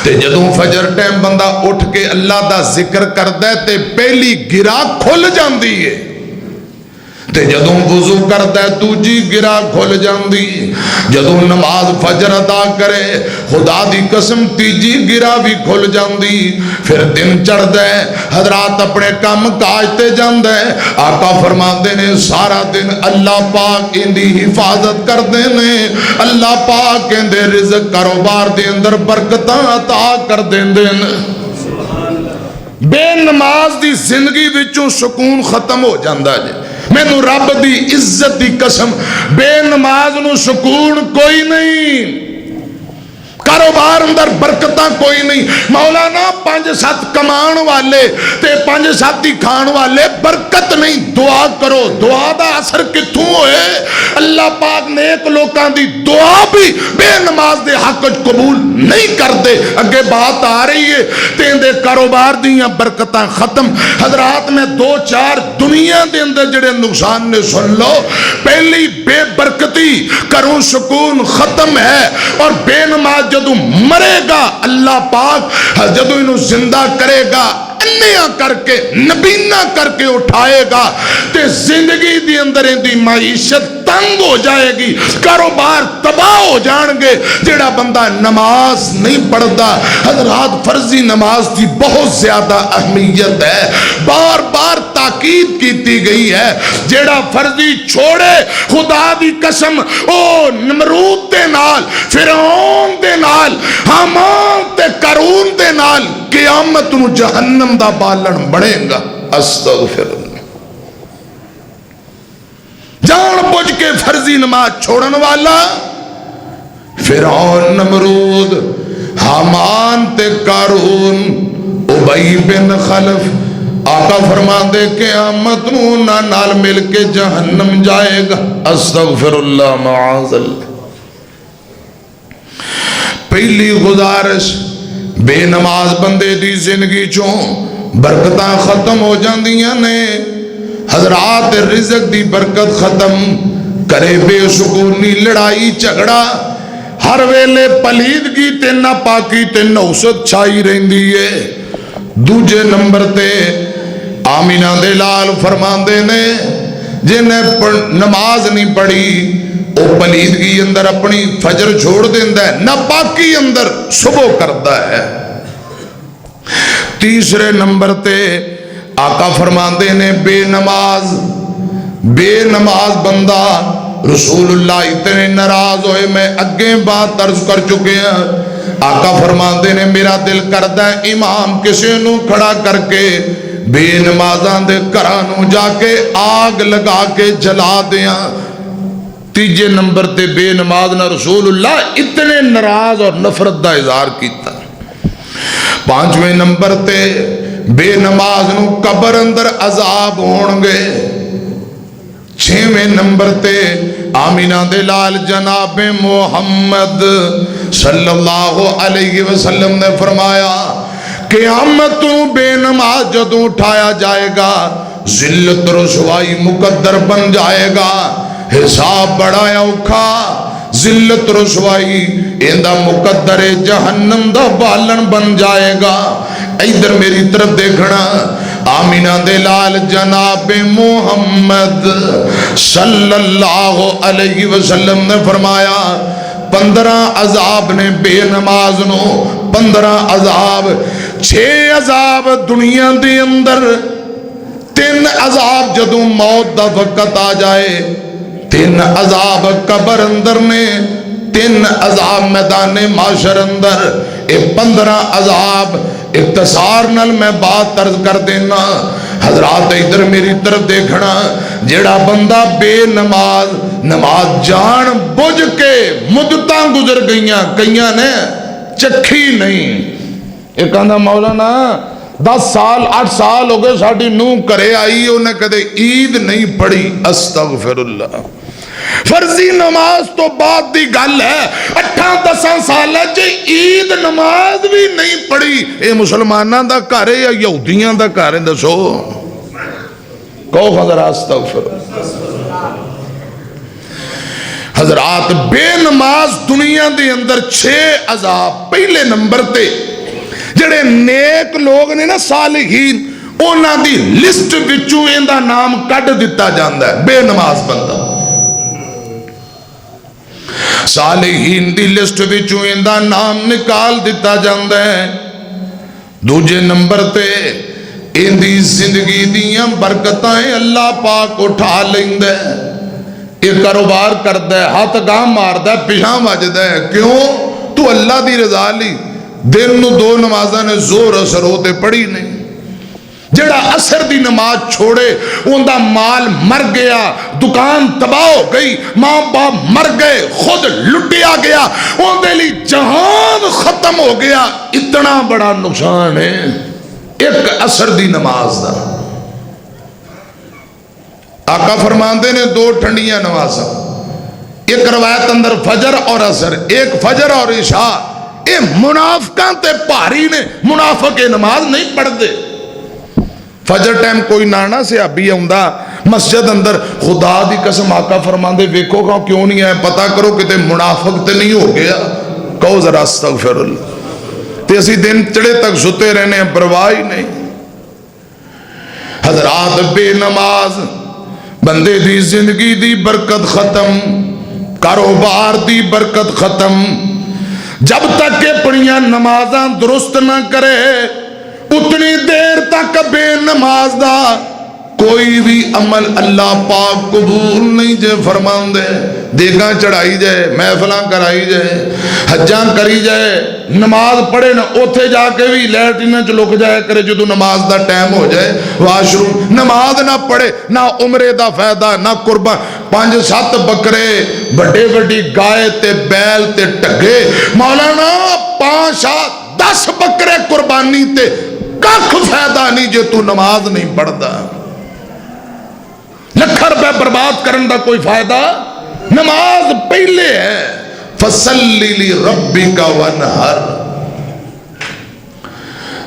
تے جدو فجر ٹائم بندہ اٹھ کے اللہ دا ذکر کردا ہے تے پہلی گرہ کھل جاندی ہے، تے جدوں وضو کردا ہے دوجی گرہ کھل جاندی، جدوں نماز فجر ادا کرے خدا دی قسم تیجی گرہ بھی کھل جاندی، پھر دن چڑھدا ہے، حضرات اپنے کام کاج تے جاندا ہے، آقا فرماندے نے سارا دن اللہ پاک ان دی حفاظت کر دینے، اللہ پاک ان دے رزق کاروبار دے اندر برکتاں عطا کر دیندے۔ بے نماز دی زندگی وچوں سکون ختم ہو جاندا جے، میں نو رب دی عزت دی قسم بے نماز نو سکون کوئی نہیں، کاروبار اندر برکتاں کوئی نہیں۔ مولانا 5-7 کمان والے تے 5-7 کھان والے برکت نہیں، دعا کرو، دعا دا اثر کتھوں ہوئے؟ اللہ پاک نیک لوکاں دی دعا بھی بے نماز دے حق قبول نہیں کر دے۔ اگے بات آ رہی ہے تین دے کاروبار دیاں برکتاں ختم۔ حضرات میں 2-4 دنیا دے اندر جڑے نقصان نے سن لو، پہلی بے برکتی، کروں سکون ختم ہے، اور بے نماز نماز جدو مرے گا اللہ پاک جدو انہوں زندہ کرے گا انیا کر کے نبینا کر کے اٹھائے گا تے زندگی دی اندر دی معیشت تنگ ہو جائے گی، کاروبار تباہ ہو جان گے۔ جیڑا بندہ نماز نہیں پڑھتا، حضرات فرضی نماز کی بہت زیادہ اہمیت ہے، بار بار تاکید کیتی گئی ہے۔ جیڑا فرضی چھوڑے خدا دی قسم او نمرود دے نال، فرعون دے نال، حامان تے قارون دے نال قیامت نو جہنم دا بالن بڑھے گا۔ استغفر اللہ۔ جان بوجھ کے فرضی نماز چھوڑن والا فرعون، نمرود، حامان تے قارون، ابی بن خلف، آقا فرمان دے قیامت نو نہ نال مل کے جہنم جائے گا۔ استغفر اللہ معاذ اللہ۔ پہلی گزارش، بے نماز بندے دی زندگی چوں برکتاں ختم ہو جاندیاں نے۔ حضرات رزق دی برکت ختم کرے، بے سکونی، لڑائی جھگڑا، ہر ویلے پلیدگی تے ناپاکی تے نوست چھائی رہندی ہے۔ دوجے نمبر تے آمینہ دے لال فرماندے نے جنہیں نماز نہیں پڑھی او پلیدگی اندر اپنی فجر چھوڑ دیندہ ہے، ناپاکی اندر صبح کرتا ہے۔ تیسرے نمبر تے آقا فرماندے نے بے نماز بندہ، رسول اللہ اتنے ناراض ہوئے، میں اگیں بات عرض کر چکے ہیں۔ آقا فرماندے نے میرا دل کردہ ہے امام کسی نو کھڑا کر کے بے نمازاں دے کرانوں جا کے آگ لگا کے جلا دیاں۔ تیجے نمبر تے بے نماز نہ رسول اللہ اتنے ناراض اور نفرت دا اظہار کیتا۔ پانچویں نمبر تے بے نماز نو قبر اندر عذاب ہونگے۔ چھویں نمبر تے آمینہ دے لال جناب محمد صلی اللہ علیہ وسلم نے فرمایا قیامت بے نماز جدوں اٹھایا جائے گا ذلت رسوائی مقدر بن جائے گا، حساب بڑا اوکھا، ذلت رسوائی اندہ مقدر جہنم دا بالن بن جائے گا۔ ادھر میری طرف دیکھنا، آمینہ دے لال جناب محمد صلی اللہ علیہ وسلم نے فرمایا 15 عذاب نے بے نماز نو، 15 عذاب، 6 عذاب دنیا دے اندر، 3 عذاب جدوں موت دا وقت آ جائے، 3 عذاب قبر اندر نے، 3 عذاب میدان معاشر اندر، 15 عذاب۔ اختصار نل میں بات عرض کر دینا، حضرات ادھر میری طرف دیکھنا، جیڑا بندہ بے نماز جان بوجھ کے مدتاں گزر گئیاں، کئیاں نے چکھی نہیں۔ ایک کہنا مولانا 10 سال 8 سال ہو گئے ساڑھی نو کرے آئی انہیں کدے عید نہیں پڑھی۔ استغفر اللہ۔ فرضی نماز تو بعد دی گل ہے، 8-10 سال جی عید نماز بھی نہیں پڑھی۔ اے مسلمانہ دا گھر ہے یا یہودیاں دا گھر ہے؟ دسو کہو حضرات استغفر۔ حضرات بے نماز دنیا دے اندر 6 عذاب۔ پہلے نمبر تے جڑے نیک لوگ نے نا صالحین، اونا دی لسٹ وچوں ایندہ نام کٹ دیتا جاندہ ہے بے نماز بندہ۔ صالحین دی لسٹ وچوں ایندہ نام نکال دیتا جاندہ ہے۔ دوجے نمبر تے ایندی زندگی دیاں برکتائیں اللہ پاک اٹھا لیندہ ہے۔ ایک کاروبار کردہ ہے، ہاتھ گاہ ماردہ ہے، پیشاں واجدہ ہے، کیوں؟ تو اللہ دی رضا لی، دن نو 2 نمازہ نے زور اثر ہوتے پڑھی نہیں۔ جڑا اثر دی نماز چھوڑے اندہ مال مر گیا، دکان تباہ ہو گئی، ماں باپ مر گئے، خود لٹیا گیا، اندھے لی جہان ختم ہو گیا۔ اتنا بڑا نقصان ہے ایک اثر دی نماز دا۔ آقا فرماندے نے 2 ٹھنڈیاں نمازاں، ایک روایت اندر فجر اور اثر، ایک فجر اور عشاء۔ اے منافقاں تے پاری نے، منافق نماز نہیں پڑھ دے۔ فجر ٹائم کوئی نانا سے ابھی آؤندہ مسجد اندر، خدا دی قسم آقا فرماندے ویکھو گا کیوں نہیں ہے، پتہ کرو کہ تے منافق تے نہیں ہو گیا۔ کہو ذرا استغفر اللہ. تے اسی دن چڑے تک ستے رہنے ہیں پرواہ ہی نہیں. حضرات بے نماز بندے دی زندگی دی برکت ختم, کاروبار دی برکت ختم. جب تک کہ پڑیاں نمازاں درست نہ کرے اتنی دیر تک بے نماز دا کوئی بھی عمل اللہ پاک قبول نہیں جے فرمان دے. دیگاں چڑھائی جائے, محفلاں کرائی جائے, حجاں کری جائے, نماز پڑھے نہ اوتھے جا کے بھی لیٹرین چ لک جائے کرے جدو نماز دا ٹائم ہو جائے واش روم. نماز نہ پڑھے نہ عمرے دا فائدہ نہ قربان. 5-7 بکرے بڑے بڑی گائے تے بیل تے ٹگے, مولانا 5-10 بکرے قربانی تے کخ فائدہ نہیں جے تو نماز نہیں پڑھدا. لکھ روپے برباد کرن دا کوئی فائدہ. نماز پہلے ہے. فصلی لربک وانحر.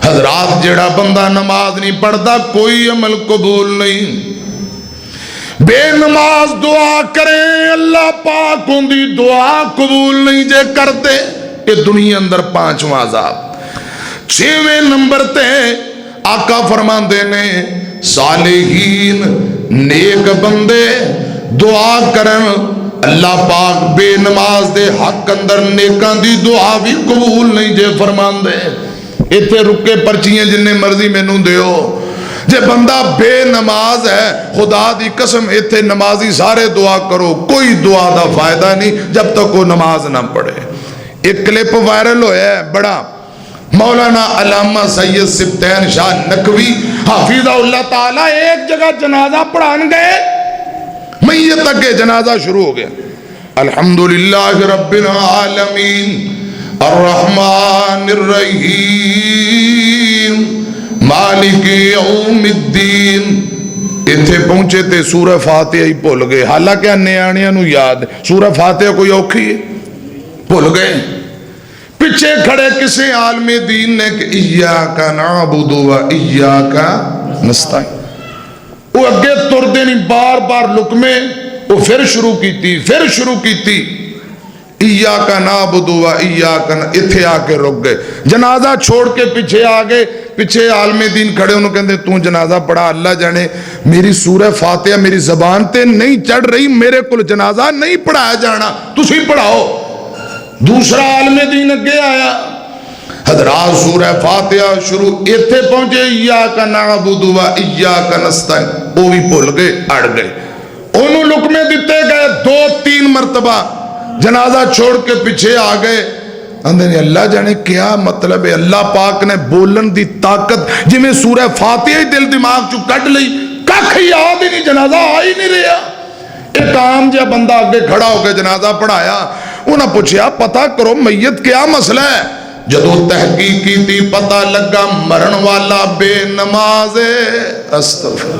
حضرات جڑا بندہ نماز نہیں پڑھتا کوئی عمل قبول نہیں. بے نماز دعا کریں اللہ پاک ان دی دعا قبول نہیں جے کرتے. یہ دنیا اندر 5واں عذاب. 6ویں نمبر تے آقا فرماندے نے صالحین نیک بندے دعا کرن اللہ پاک بے نماز دے حق اندر نیکاں دی دعا بھی قبول نہیں جے فرمان دے. ایتھے رکے پرچیاں جننے مرضی میں نوں دیو. جے بندہ بے نماز ہے خدا دی قسم ایتھے نمازی سارے دعا کرو کوئی دعا دا فائدہ نہیں جب تک وہ نماز نہ پڑھے. ایک کلپ وائرل ہویا ہے بڑا, مولانا علامہ سید سبطین شاہ نقوی حافظہ اللہ تعالیٰ ایک جگہ جنازہ پڑھان گئے, میت تک کے جنازہ شروع ہو گیا. الحمدللہ رب العالمین الرحمن الرحیم مالک یوم الدین. ایتھے پہنچے تے سورہ فاتحہ ہی بھول گئے. حالانکہ نیانیاں نو یاد سورہ فاتحہ کوئی اوکھی ہے, بھول گئے. پیچھے کھڑے کسی عالم دین نے کہ ایاک نعبد و ایاک نستعین. وہ اگے تردے نہیں بار بار لکمے وہ پھر شروع کیتی ایاک نعبد و ایاک. اتھے آ کے رک گئے. جنازہ چھوڑ کے پیچھے آ گئے. پیچھے عالم دین کھڑے انہوں کہتے تو جنازہ پڑھا, اللہ جانے میری سورہ فاتحہ میری زبان تے نہیں چڑھ رہی, میرے کل جنازہ نہیں پڑھایا جانا, تسی پڑھاؤ. دوسرا عالم دین اگے آیا. حضرات سورہ فاتحہ شروع. ایتھے پہنچے ایاک نعبد و ایاک نستعین, وہ بھی بھول گئے اڑ گئے. انہوں لکمے دیتے گئے 2-3 مرتبہ. جنازہ چھوڑ کے پیچھے آ گئے. اندھے اللہ جانے کیا مطلب ہے. اللہ پاک نے بولن دی طاقت جی میں سورہ فاتحہ ہی دل دماغ چو کٹ لئی, کخ یاد ہی نہیں, جنازہ آ ہی نہیں رہا. ایک عام جا بندہ آگے کھڑا ہو کے جنازہ پڑھایا. انہاں پوچھیا پتہ کرو میت کیا مسئلہ ہے. جدو تحقیق کی تھی پتہ لگا مرن والا بے نماز استغفر.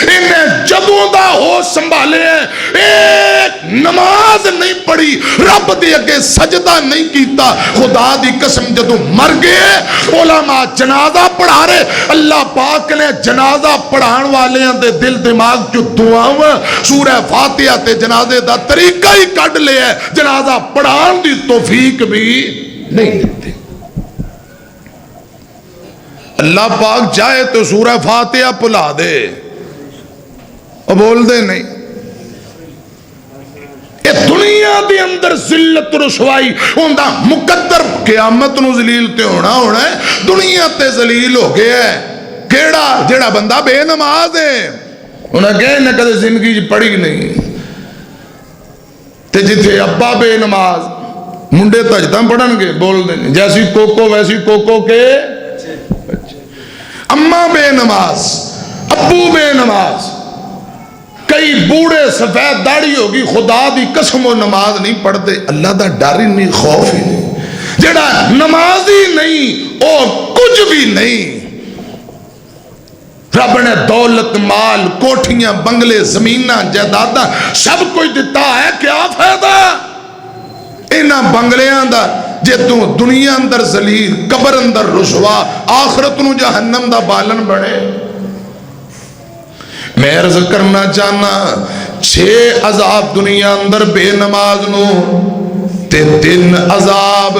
انہیں جدوں دا ہو سنبھالے ہیں, ایک نماز نہیں پڑھی, رب دے اگے سجدہ نہیں کیتا. خدا دی قسم جدو مر گئے علماء جنازہ پڑھا رہے, اللہ پاک نے جنازہ پڑھان والے ہیں دے دل دماغ جو دعاواں سورہ فاتحہ تے جنازے دا طریقہ ہی کٹ لے ہے, جنازہ پڑھان دی توفیق بھی نہیں دیتے. اللہ پاک چاہے تو سورہ فاتحہ پلا دے, اور بول دے نہیں. یہ دنیا دے اندر ذلت رسوائی ہوندہ مقدر قیامت نو ذلیل تے ہونا ہے. دنیا تے ذلیل ہو گیا ہے کیڑا جیڑا بندہ بے نماز ہے. انہیں کہے نہ کدے زندگی پڑھی نہیں تے جتھے ابا بے نماز منڈے تجدہ پڑھن گے بول دیں جیسی کوکو ویسی کوکو کے اماں بے نماز ابو بے نماز. کئی بوڑھے سفید داڑھی ہوگی خدا دی قسم و نماز نہیں پڑھتے. اللہ دا ڈر ہی نہیں, خوف ہی نہیں. جڑا نمازی نہیں اور کچھ بھی نہیں. رب نے دولت مال کوٹھیاں بنگلے زمیناں جائیداداں سب کچھ دیتا ہے, کیا فائدہ انہاں بنگلیاں دا جے تو دنیا اندر ذلیل قبر اندر رسوا آخرت نو جہنم دا بالن بڑے. میں عرض کرنا چاہنا 6 عذاب دنیا اندر بے نماز نو تے 3 عذاب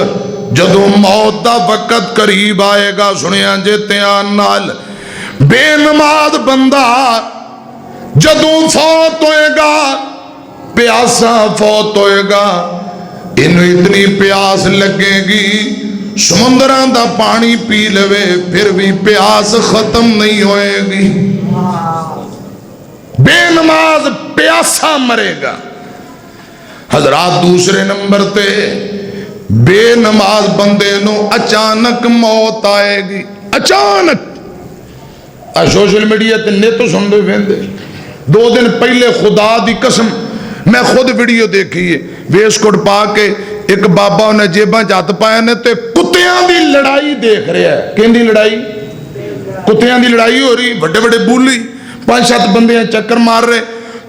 جدوں موت دا وقت قریب آئے گا سنیا جے دھیان نال بے نماز بندہ جدوں فوت ہوئے گا پیاسا فوت ہوئے گا انہوں اتنی پیاس لگے گی سمندران دا پانی پی لوے پھر بھی پیاس ختم نہیں ہوئے گی بے نماز پیاسا مرے گا حضرات دوسرے نمبر تے بے نماز بندے نو اچانک موت آئے گی اچانک سوشل میڈیا تے نے تو سن دے ویندے 2 دن پہلے خدا دی قسم میں خود ویڈیو دیکھی ہے ویس کوٹ پا کے ایک بابا انہیں جیباں جات پایا نے تے کتیاں دی لڑائی دیکھ رہے ہیں کہیں دی لڑائی کتیاں دی لڑائی ہو رہی بڑے بڑے بولی 5-7 بندے ہیں چکر مار رہے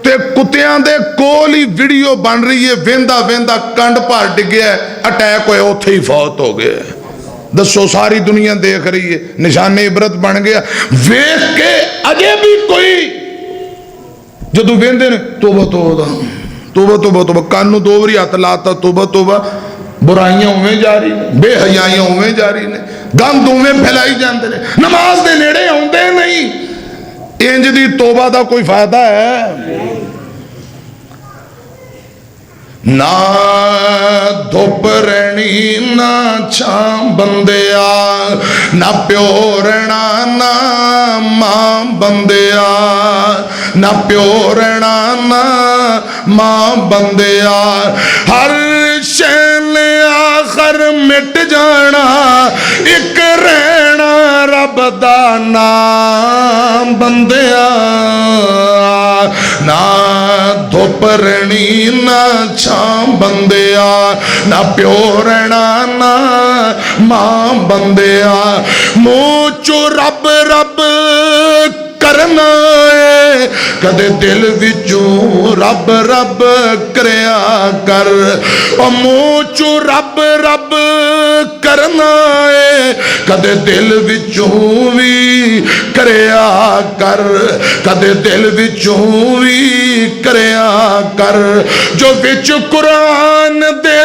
تے کتیاں دے کولی ویڈیو بن رہی ہے ویندہ ویندہ کنڈ پار ڈگیا ہے اٹیک ہوئے اوتھے ہی فوت ہو گئے دسو ساری دنیا دیکھ رہی ہے نشان عبرت بن گیا ویکھ کے اجے بھی کوئی جدو ویندے نے توبہ توبہ توبہ توبہ توبہ کانو 2 باری ہاتھ لاتا توبہ توبہ برائیاں ہوئے جاری نے بے حیائیاں ہوئے جاری نے گند ہوئے پھیلائی جاندے نے نماز دے نیڑے ہوندے نہیں انج دی توبہ دا کوئی فائدہ ہے نہ دھوپ رہنی نہ چھاں بندیا نہ پیو رہنا نہ ماں بندیا نہ پیو رہنا نہ ماں بندیا ہر شے نے آخر مٹ جانا ایک رہنا رب دا نام بندیا نہ دھوپ رہنی نہ چھاں بندیا نہ پیو رہنا نہ ماں بندیا موچو رب رب کرنا ہے کدے دل وچوں رب رب کریا کر موچو رب رب کرنا ہے کدے دل وچوں بھی کریا کر کدے دل وچوں بھی کریا کر جو وچ قرآن دے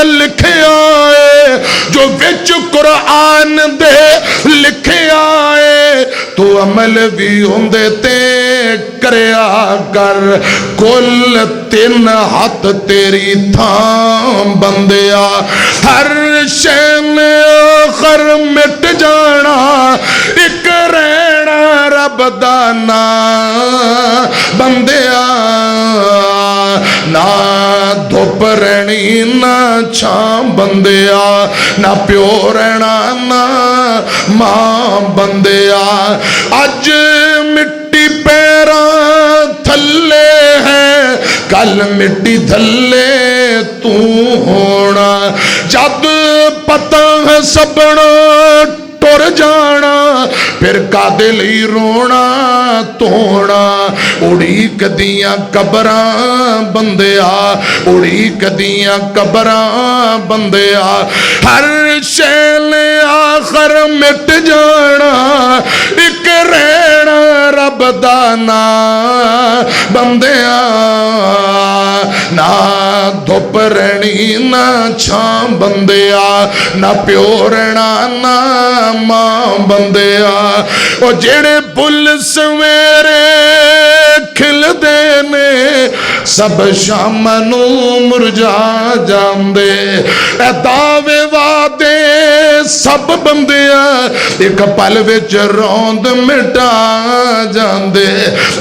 لکھیا ہے جو وچ قرآن دے لکھیا ہے تو عمل بھی ہوندے تے کریا کر کل 3 ہاتھ تیری تھام بندیا ہر شے نے آخر مٹ جانا ایک رہنا رب دا نام بندیا نہ دھوپ رہنی نہ چھاں بندیا نہ پیو رہنا نہ ماں بندیا اج مٹی پیراں تھلے ہے کل مٹی تھلے تو ہونا جب پتہ ہے سبنا ٹر جانا پھر کادے لئی رونا توڑا اڑی کدیاں قبراں بندیا اڑی کدیاں قبراں بندیا ہر شے نے آخر مٹ جانا ایک رہنا رب دا نام بندیا نہ دھوپ رہنی نہ چھاں بندیا نہ پیو رہنا نہ ماں بندیا او جڑے بل سویرے کھل دینے سب شام نو مرجا جاندے اے دعوے وعدے سب بندیا ایک پل وچ روند مٹا جاندے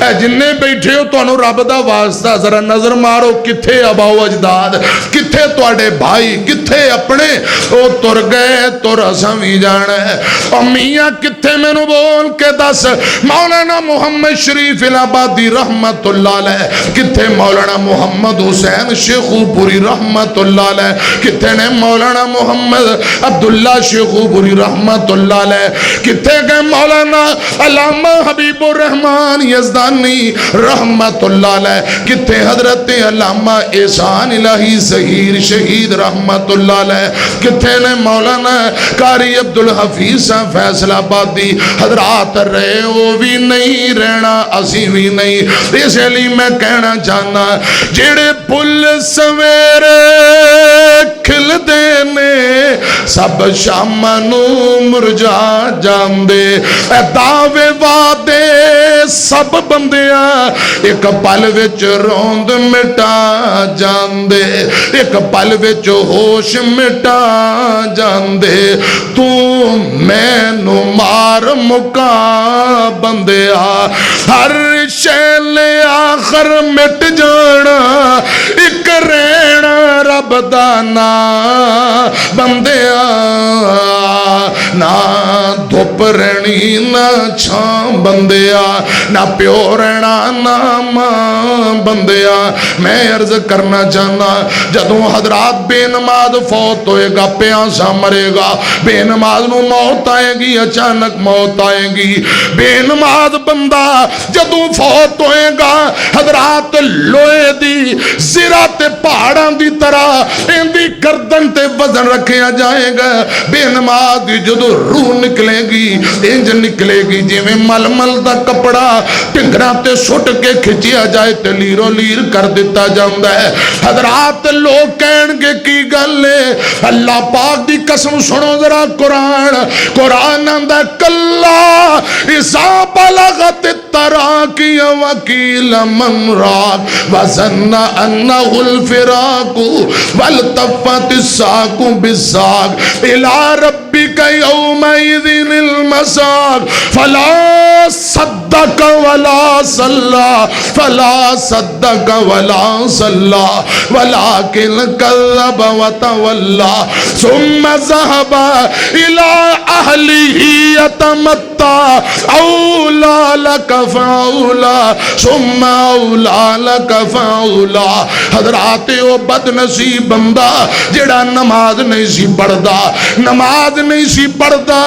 اے جننے بیٹھے ہو تانوں رب دا واسطہ ذرا نظر مارو کتھے آباؤ اجداد کتھے تواڈے بھائی کتھے اپنے او تر گئے تر اساں وی جانا ہے میاں کتھے مینوں بول کے دس مولانا محمد شریف الہبادی رحمت اللہ علیہ کتھے مولانا محمد حسین شیخو پوری رحمت اللہ علیہ کتھے نے مولانا محمد عبداللہ شیخوپوری رحمت اللہ علیہ، کتنے گئے مولانا علامہ حبیب الرحمن یزدانی رحمت اللہ علیہ، کتنے حضرت علامہ احسان الہی ظہیر شہید رحمت اللہ علیہ، کتنے نے مولانا قاری عبدالحفیظ فیصل آبادی حضرات رہے، وہ بھی نہیں رہنا اسی بھی نہیں۔ اس لیے میں کہنا چاہنا جڑے پل سویرے کھل دینے سب شام نو مرجا جاندے، اے دعوے وعدے سب بندیاں ایک پل وچ روند مٹا جاندے، ایک پل وچ ہوش مٹا جاندے، تو میں نو مار مکا بندیا، ہر شیل آخر مٹ جانا، ایک رہنا رب دانا بندیا، نہ دھوپ رہنی نہ چھان بندیا، نہ پیو رہنا نہ ماں بندیا۔ میں عرض کرنا چاہنا جدوں حضرات بے نماز فوت ہوئے گا، پیاسا مرے گا، بے نماز نو موت آئے گی، اچانک موت آئے گی، بے نماز بندہ جدوں فوت ہوئے گا حضرات لوہے دی زرات پہاڑاں دی طرح اندی گردن تے وزن رکھیا جائے گا، بے نماز دی جدوں روح نکلے گی انج نکلے گی جویں مل مل دا کپڑا ٹنگراں تے سٹ کے کھچیا جائے تے لیرو لیر کر دیتا جاندا ہے۔ حضرات لوگ کہن گے کی گل ہے، اللہ پاک دی قسم سنو ذرا قرآن، قرآن آندا کلا اذا بلغت التراقی وقیل من راق وظن انہ الفراق والتفت الساق بالساق الى ربک یومئذ المساق فلا صدق ولا صلی فلا صدق ولا صلی ولكن كذب وتولى ثم ذهب الى اهله يتمتع اولى لك فاولى ثم اولى لك فاولى۔ حضرات او بد نصیب بندہ جڑا نماز نہیں سی پڑھدا، نماز نہیں سی پڑھدا،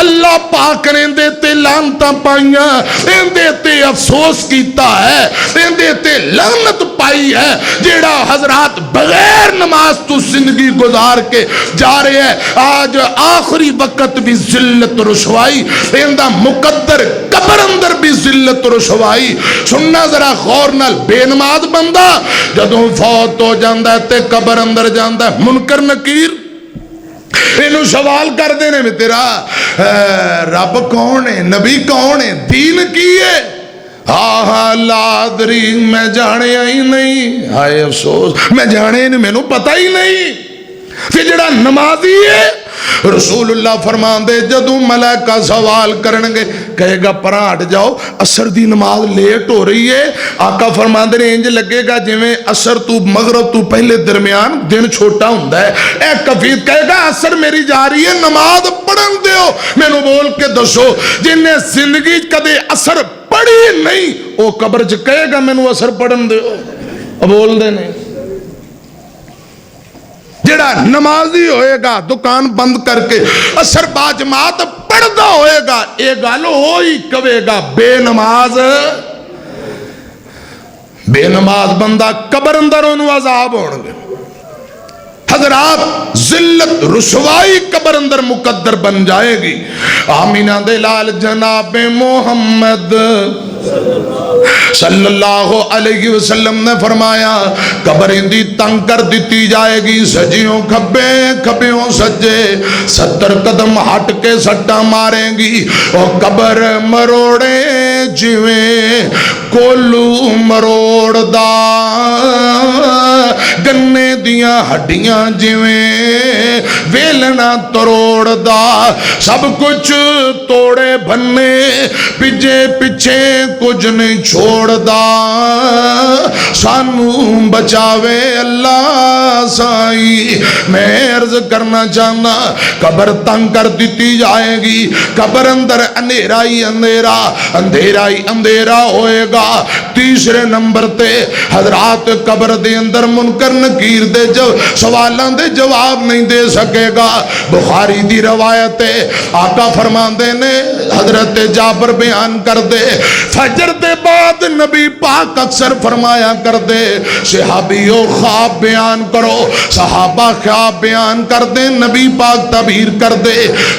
اللہ پاک نے دے تے لعنتاں پائیاں، اندے تے افسوس کیتا ہے، اندے تے لعنت پائی ہے، جڑا حضرات بغیر نماز تو زندگی گزار کے جا رہے ہیں۔ آج آخری وقت بھی ذلت رسوائی، اندہ مقدر قبر اندر بھی ذلت رسوائی۔ سننا ذرا غور نال، بے نماز بندہ جدوں فوت ہو جاندہ ہے تے قبر اندر جاندہ ہے، منکر نکیر انہوں سوال کر دینے میں تیرا رب کون ہے، نبی کون ہے، دین کی ہے؟ ہاں لادری میں جانے ہی نہیں، ہائے افسوس میں جانے ہی نہیں، میں نو پتہ ہی نہیں کہ جڑا نمازی ہے۔ رسول اللہ فرمان دے جدوں ملائکہ سوال کرنگے کہے گا پران ہٹ جاؤ عصر دی نماز لیٹ ہو رہی ہے، آقا فرمان دے انج لگے گا جویں عصر تو مغرب تو پہلے درمیان دن چھوٹا ہوندا ہے۔ اے کفیت کہے گا عصر میری جا رہی ہے، نماز پڑھن دیو، میں نو بول کے دسو جن نے زندگی کدے عصر پڑھی نہیں وہ قبر چ کہے گا میں نو عصر پڑھن دیو، بول دے نہیں۔ جڑا نمازی ہوئے گا دکان بند کر کے عصر با جماعت پڑھدا ہوئے گا، اے گل ہوئی کہے گا بے نماز بندہ قبر اندر انہوں عذاب ہونگے۔ حضرات ذلت رسوائی قبر اندر مقدر بن جائے گی۔ آمینہ دلال جناب محمد صلی اللہ علیہ وسلم نے فرمایا قبر اندی تنگ کر دیتی جائے گی، سجیوں کھبے کھبیوں سجے 70 قدم ہٹ کے سٹا ماریں گی، اور قبر مروڑے جویں کولو مروڑ دا، گنے دیاں ہڈیاں جویں ویلنا تروڑ دا، سب کچھ توڑے بھنے پجے پچھے کچھ نہیں چھوڑ دا، سانو بچاوے اللہ سائی۔ میں عرض کرنا چاہنا قبر تنگ کر دیتی جائے گی، قبر اندر اندھیرا ہی اندھیرا، اندھیرا ہی اندھیرا ہوئے گا۔ تیسرے نمبر تے حضرات قبر دے اندر منکر نکیر دے سوالان دے جواب نہیں دے سکے گا۔ بخاری دی دی روایت ہے، آقا فرماندے نے، حضرت جابر بیان کر دے، فجر دے بعد نبی پاک اکثر فرمایا کر دے، صحابیوں خواب بیان کرو، صحابہ خواب بیان کر دے، نبی پاک تعبیر کر دے۔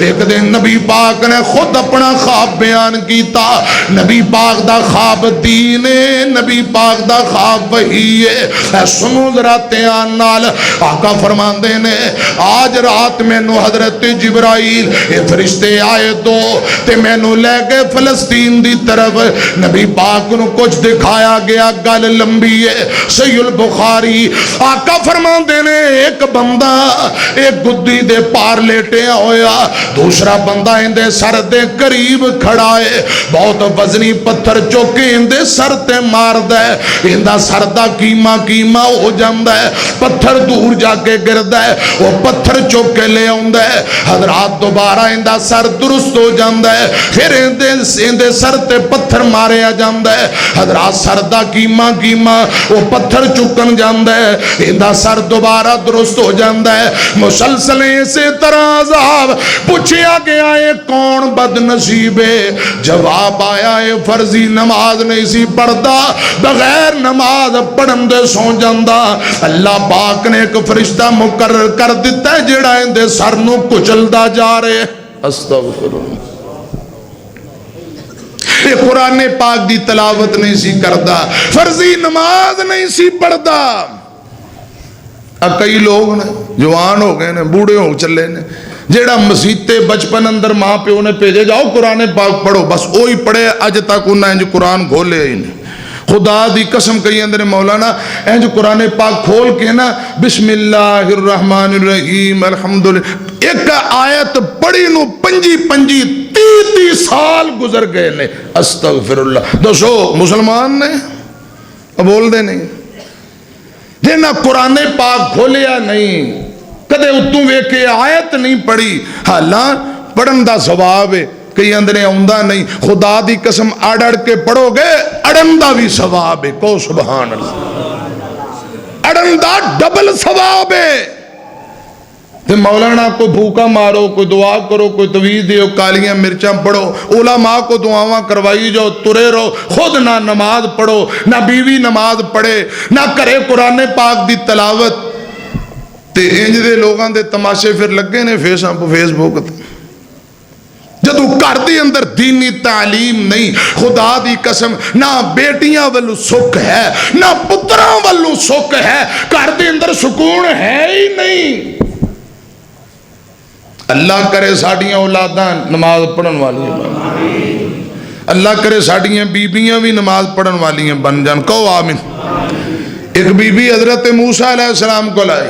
ایک دن نبی پاک نے خود اپنا خواب بیان کیتا، نبی پاک دا خواب دین ہے، نبی پاک دا خواب وحی ہے۔ سنو ذرا دھیان نال، آقا فرماندے نے آج رات مینوں حضرت جبرائیل اے فرشتے آئے دو تے مینوں لے گئے فلسطین دی طرف، نبی پاک نو کچھ دکھایا گیا، گل لمبی ہے، صحیح البخاری۔ آقا فرماندے نے ایک بندہ ایک گدی دے پار لیٹیا ہویا، دوسرا بندہ اندے سر دے قریب کھڑا ہے، بہت وزنی پتھر چوکے اندے سر تے مار دے، اندہ سر دا کیما کیما ہو جاندہ ہے، پتھر دور جا کے گردہ ہے، وہ پتھر چوکے لے آندہ ہے، حضرات دوبارہ اندہ سر درست ہو جاندہ ہے، پھر اندے سر تے پتھر مارے آ جاندہ ہے، حضرات سر دا کیما کیما وہ پتھر چکن جاندہ ہے، اندہ سر دوبارہ درست ہو جاندہ ہے، مسلسل اسی طرح عذاب پوچھیا گیا ہے کون بد نصیب ہے، جواب آیا ہے فرضی نماز نہیں سی پڑھدا، بغیر نماز پڑھن دے سو جاندہ، اللہ پاک نے ایک فرشتہ مقرر کر دیتا ہے جڑا اندے سر نو کچلدا جا رہے، استغفراللہ۔ یہ قرآن پاک دی تلاوت نہیں سی کردا، فرضی نماز نہیں سی پڑھدا۔ کئی لوگ نے جوان ہو گئے نے، بوڑھے ہو چلے نے، جیڑا مسیتے بچپن اندر ماں پیو نے بھیجے جاؤ قرآن پاک پڑھو، بس وہی پڑھے، اج تک انہیں انج قرآن کھولے ہی نہیں۔ خدا دی قسم کہی اندر مولانا انج قرآن پاک کھول کے نا بسم اللہ الرحمن الرحیم الحمدللہ ایک آیت پڑھی نو پنجی پنجی 30 سال گزر گئے نے، استغفراللہ۔ دوسو مسلمان نے بول دے نہیں جے نہ قرآن پاک کھولیا نہیں، کدے اتوں ویکھے آیت نہیں پڑھی، حالاں پڑھن دا ثواب ہے، کئی اندرے آؤندہ نہیں، خدا دی قسم اڑ اڑ کے پڑھو گے اڑن دا بھی ثواب ہے، کو سبحان اللہ، اڑن دا ڈبل ثواب ہے۔ تے مولانا کو بھوکا مارو، کوئی دعا کرو، کوئی تویز دیو، کالیاں مرچاں پڑھو، علماء کو دعاواں کروائی جو ترے رہو، خود نہ نماز پڑھو، نہ بیوی نماز پڑھے، نہ کرے قرآن پاک دی تلاوت، تے انج دے لوگاں دے تماشے پھر لگے نے فیس بک تے جدو کر دی اندر دینی تعلیم نہیں، خدا دی قسم نہ بیٹیاں والو سکھ ہے نہ پتراں والو سکھ ہے، کر دی اندر سکون ہے ہی نہیں۔ اللہ کرے ساڑیاں اولاداں نماز پڑھن والی ہیں، اللہ کرے ساڑیاں بیبیاں بھی نماز پڑھن والی ہیں بن جان، کہو آمین۔ ایک بی بی حضرت موسیٰ علیہ السلام کو لائی،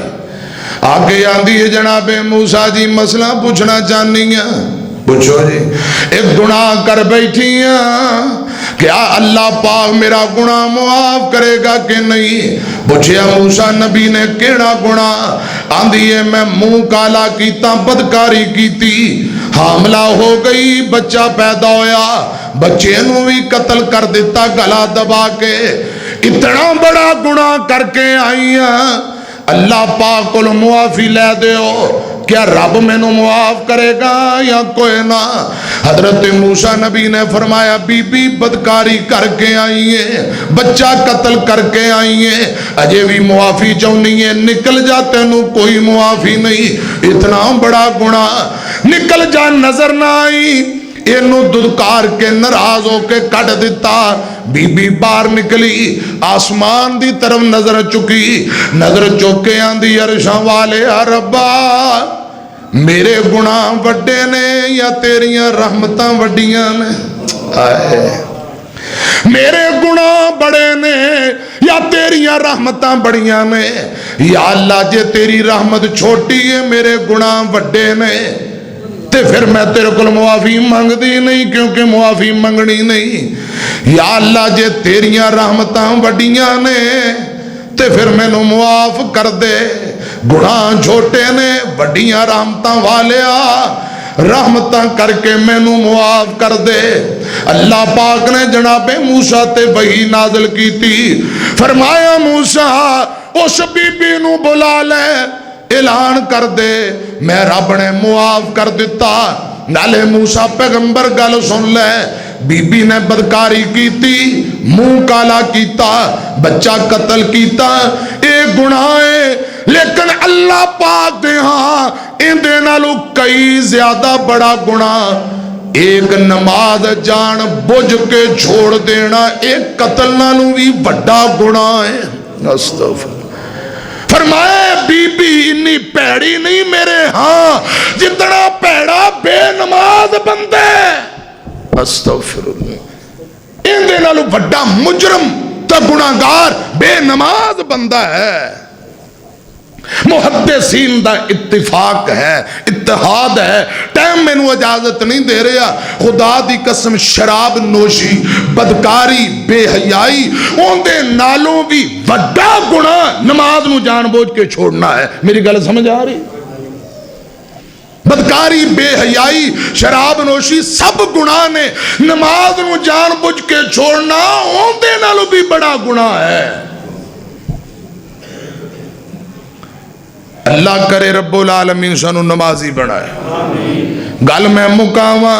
آگے آندھی ہے جناب موسیٰ جی مسئلہ پوچھنا چاہنی ہیں، پوچھو جی۔ ایک گناہ کر بیٹھی ہیں، کیا اللہ پاک میرا گناہ معاف کرے گا کہ نہیں؟ پوچھیا موسیٰ نبی نے کیڑا گناہ؟ آندھی ہے میں منہ کالا کیتا، بدکاری کیتی، حاملہ ہو گئی، بچہ پیدا ہویا، بچے نو بھی قتل کر دیتا گلا دبا کے، اتنا بڑا گناہ کر کے آئی ہیں، اللہ پاک کو معافی لے دیو، کیا رب میں نو معاف کرے گا یا کوئی نہ؟ حضرت موسیٰ نبی نے فرمایا بی بی بدکاری کر کے آئی ہے، بچہ قتل کر کے آئی ہے، اجے بھی معافی چاہنی ہے، نکل جا تینوں کوئی معافی نہیں، اتنا بڑا گناہ نکل جا نظر نہ آئی، اینو ددکار کے ناراض ہو کے کٹ دیتا، بی بی باہر نکلی، آسمان دی طرف نظر چکی، نظر چوکے آندھی عرشاں والے ربا میرے گناہ وڈے نے یا تیریاں رحمتاں وڈیاں نے؟ میرے گناہ بڑے نے یا تیریاں رحمتاں بڑیاں نے؟ یا اللہ جے تیری رحمت چھوٹی ہے میرے گناہ وڈے نے، تے پھر میں تیرے کو معافی مانگ دی نہیں کیونکہ معافی منگنی نہیں۔ یا اللہ جے تیریاں رحمتاں وڈیاں نے تے پھر میں نو معاف کر دے، گناہ چھوٹے نے وڈیاں رحمتاں والیا، رحمتاں کر کے میں نو معاف کر دے۔ اللہ پاک نے جناب موسیٰ تے وحی نازل کی تھی، فرمایا موسیٰ اس بی بی نو بلا لے، اعلان کر دے میں رب نے معاف کر دیتا. نالے موسیٰ پیغمبر گل سن لے بی بی نے بدکاری کیتی منہ کالا کیتا بچہ قتل کیتا اے گناہ ہے لیکن اللہ پاک دے ہاں ان دے نالو کئی زیادہ بڑا گناہ ایک نماز جان بجھ کے چھوڑ دینا ایک قتل نالو بھی بڑا گناہ ہے. استغفر. فرمایا بی بی انی پیڑی نہیں میرے ہاں جتنا پیڑا بے نماز بندے. استغفر اللہ. ان دے نالو بڑا مجرم تا گناہگار بے نماز بندہ ہے. محدثین دا اتفاق ہے اتحاد ہے. ٹائم میں نو اجازت نہیں دے رہا. خدا دی قسم شراب نوشی بدکاری بے حیائی ان دے نالوں بھی بڑا گناہ نماز نو جان بوجھ کے چھوڑنا ہے. میری گل سمجھ آ رہی؟ بدکاری بے حیائی شراب نوشی سب گناہ نے نماز نو جان بوجھ کے چھوڑنا ان دے نالوں بھی بڑا گناہ ہے. اللہ کرے رب العالمین سانو نمازی بنائے. گل میں مکاواں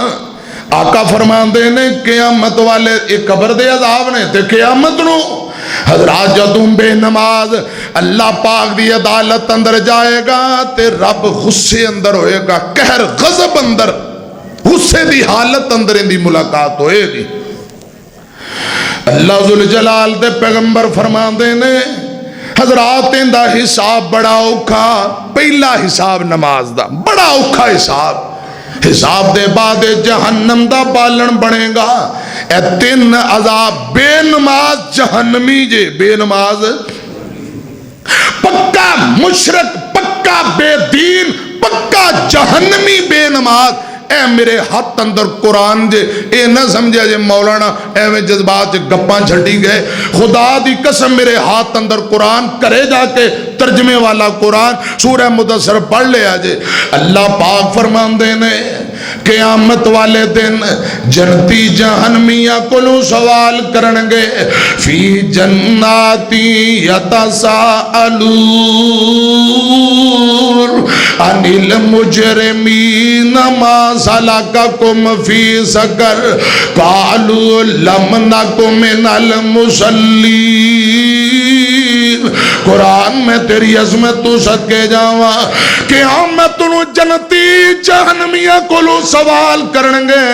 آقا فرماندے نے قیامت والے ایک قبر دے عذاب نے تے قیامت نو حضرات جدوں بے نماز اللہ پاک دی عدالت اندر جائے گا تے رب غصے اندر ہوئے گا قہر غضب اندر غصے دی حالت اندر ان دی ملاقات ہوئے گی. اللہ ذوالجلال دے پیغمبر فرماندے نے حضرات ان دا حساب بڑا اوکھا. پہلا حساب نماز دا بڑا اوکھا حساب. حساب دے بعد جہنم دا بالن بنے گا. اے تین عذاب بے نماز جہنمی جے بے نماز پکا مشرک پکا بے دین پکا جہنمی بے نماز. اے میرے ہاتھ اندر قرآن جے اے نہ سمجھے جے مولانا اے میں جذبات جے گپاں چھڑی گئے. خدا دی قسم میرے ہاتھ اندر قرآن کرے جا کے ترجمے والا قرآن سورہ مدثر پڑھ لے آجے. اللہ پاک فرماندے نے قیامت والے دن جنتی جہنمیاں کلو سوال کرنگے فی جناتی یتساءلون عن المجرمین ما سلککم فی سقر قالوا لم نک من المصلین. قرآن میں تیری عظمت تو صدقے جاواں قیامت نو جنتی جہنمیاں کولو سوال کرنگے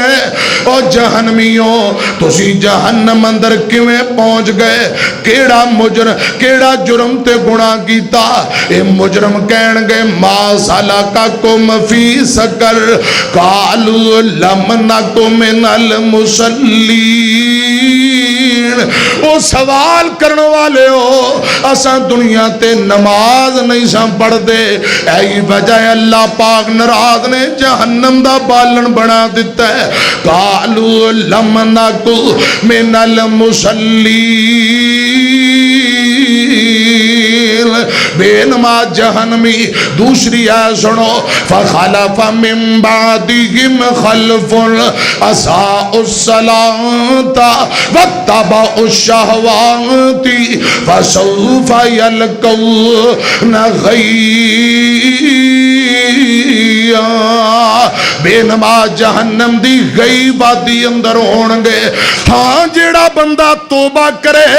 اور جہنمیوں تسی جہنم اندر کیویں پہنچ گئے کیڑا جرم تے گناہ کیتا. اے مجرم کہنگے ما سلککم فی سقر قالوا لم نک من المصلین. او سوال کرنے والے ہو اساں دنیا تے نماز نہیں ساں پڑھ دے. ایہی وجہ اللہ پاک ناراض نے جہنم دا بالن بنا دیتا ہے. قالوا لم نک من المصلین. بے نماز جہنمی. دوسری آیت سنو فخلف من بعدهم خلف اساءوا الصلاة واتبعوا الشهوات فسوف يلقون غيا. بے نماز جہنم دی گئی وادی اندر ہونگے. ہاں جیڑا بندہ توبہ کرے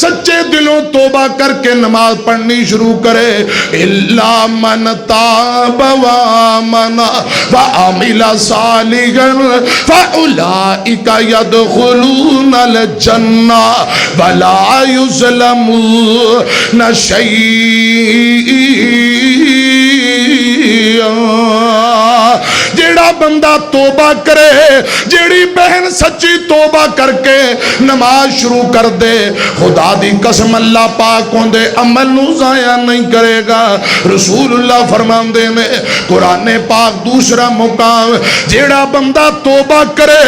سچے دلوں توبہ کر کے نماز پڑھنی شروع کرے الا من تاب وآمن وعمل صالحا فاولئک يدخلون الجنہ ولا يظلمون شیئا. جیڑا بندہ توبہ کرے جیڑی بہن سچی توبہ کر کے نماز شروع کر دے خدا دی قسم اللہ پاک ہوں دے عمل نو ضائع نہیں کرے گا. رسول اللہ فرماندے نے قرآن پاک دوسرا مقام جیڑا بندہ توبہ کرے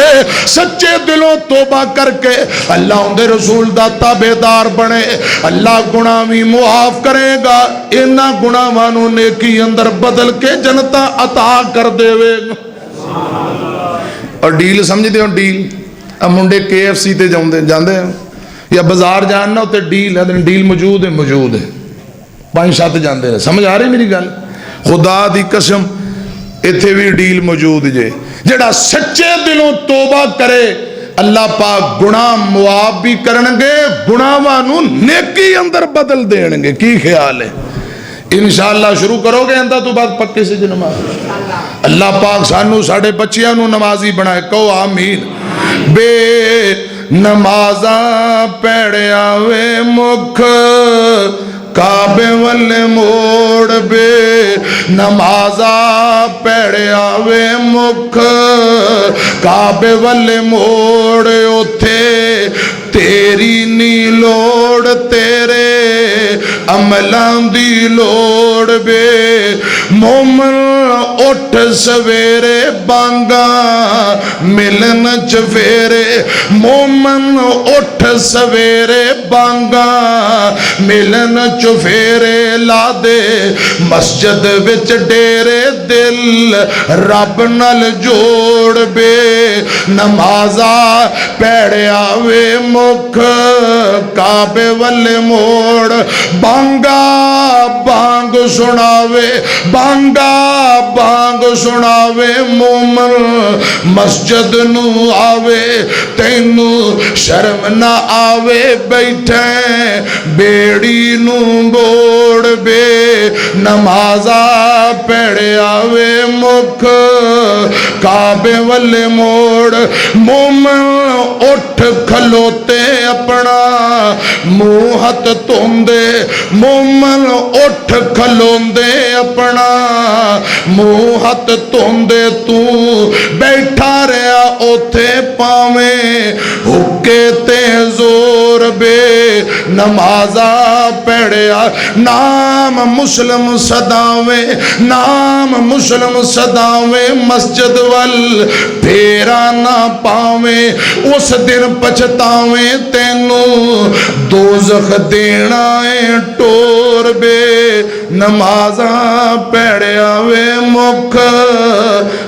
سچے دلوں توبہ کر کے اللہ ہوں دے رسول دا تابعدار بنے اللہ گناہ بھی معاف کرے گا. انہاں گناہاں نیکی اندر بدل کے جنتا عطا کر دے وے. اور ڈیل سمجھ دے ہو ڈیل اب منڈے KFC تے جاندے ہیں یا بازار جاننا ہوتے ڈیل ہے ڈیل موجود ہے 5-7 جاندے ہیں. سمجھ آ رہی میری گل. خدا دی قسم اتھے بھی ڈیل موجود جے، جڑا سچے دلوں توبہ کرے اللہ پاک گناہ معاف بھی کرنگے، گناہاں نو نیکی اندر بدل دینگے. کی خیال ہے؟ انشاءاللہ شروع کرو گے اندر تو بعد پکے سے نماز. اللہ پاک سانو ساڑھے بچیاں نو نمازی بنائے. کہو آمین. بے نمازاں پیڑیا وے مکھ کعبے والے موڑ، بے نمازاں پیڑیا وے مکھ کعبے والے موڑ، اوتھے تیری نی لوڑ تیرے عملاں دی لوڑ. بے مومن اٹھ سویرے بانگا ملن چفیرے، مومن اٹھ سویرے بانگا ملن چفیرے، لا دے مسجد وچ ڈیرے دل رب نال جوڑ. بے نمازا پیڑیا وے مکھ کعبے والے موڑ، بانگا بانگ سناوے، بانگا بانگ سناوے، مومن مسجد نو آوے، تینو شرم نہ آوے، بیٹھیں بیڑی نو بوڑ. بے نمازا پیڑے آوے مکھ کعبے والے موڑ، مومن اٹھ کھلوتے اپنا منہ ہاتھ توندے، مومن اٹھ کھلوندے اپنا منہ ہاتھ توندے، تو بیٹھا رہا اوتھے پاویں حکے تے زور. بے نمازا پیڑیا نام مسلم صداویں، نام مسلم صداویں، مسجد وال پھیرا نہ پاویں، اس دن پچھتاویں تینوں دوزخ دینا ہے ٹور. بے نمازاں پیڑیا وے مکھ.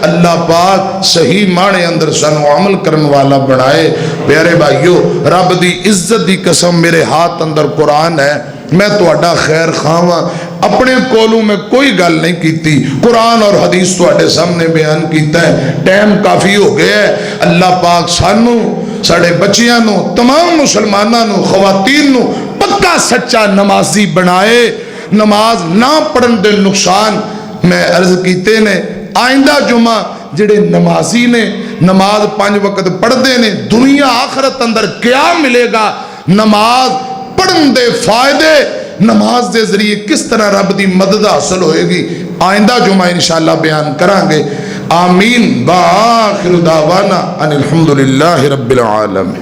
اللہ پاک صحیح معنی اندر سانو عمل کرن والا بنائے. پیارے بھائیو، رب دی عزت دی قسم میرے ہاتھ اندر قرآن ہے، میں تو اڈا خیر خواہاں، اپنے کولوں میں کوئی گل نہیں کیتی، قرآن اور حدیث تو اڈے سامنے بیان کیتا ہے. ٹائم کافی ہو گیا ہے. اللہ پاک سانو ساڑھے بچیاں نو تمام مسلماناں نو خواتین نو پکا سچا نمازی بنائے. نماز نہ پڑھن دے نقصان میں عرض کیتے نے. آئندہ جمعہ جڑے نمازی نے نماز 5 وقت پڑھ دے نے، دنیا آخرت اندر کیا ملے گا، نماز پڑھن دے فائدے، نماز دے ذریعے کس طرح رب دی مدد حاصل ہوئے گی، آئندہ جمعہ انشاءاللہ بیان کریں گے. آمین. بآخر دعوانا ان الحمدللہ رب العالمین.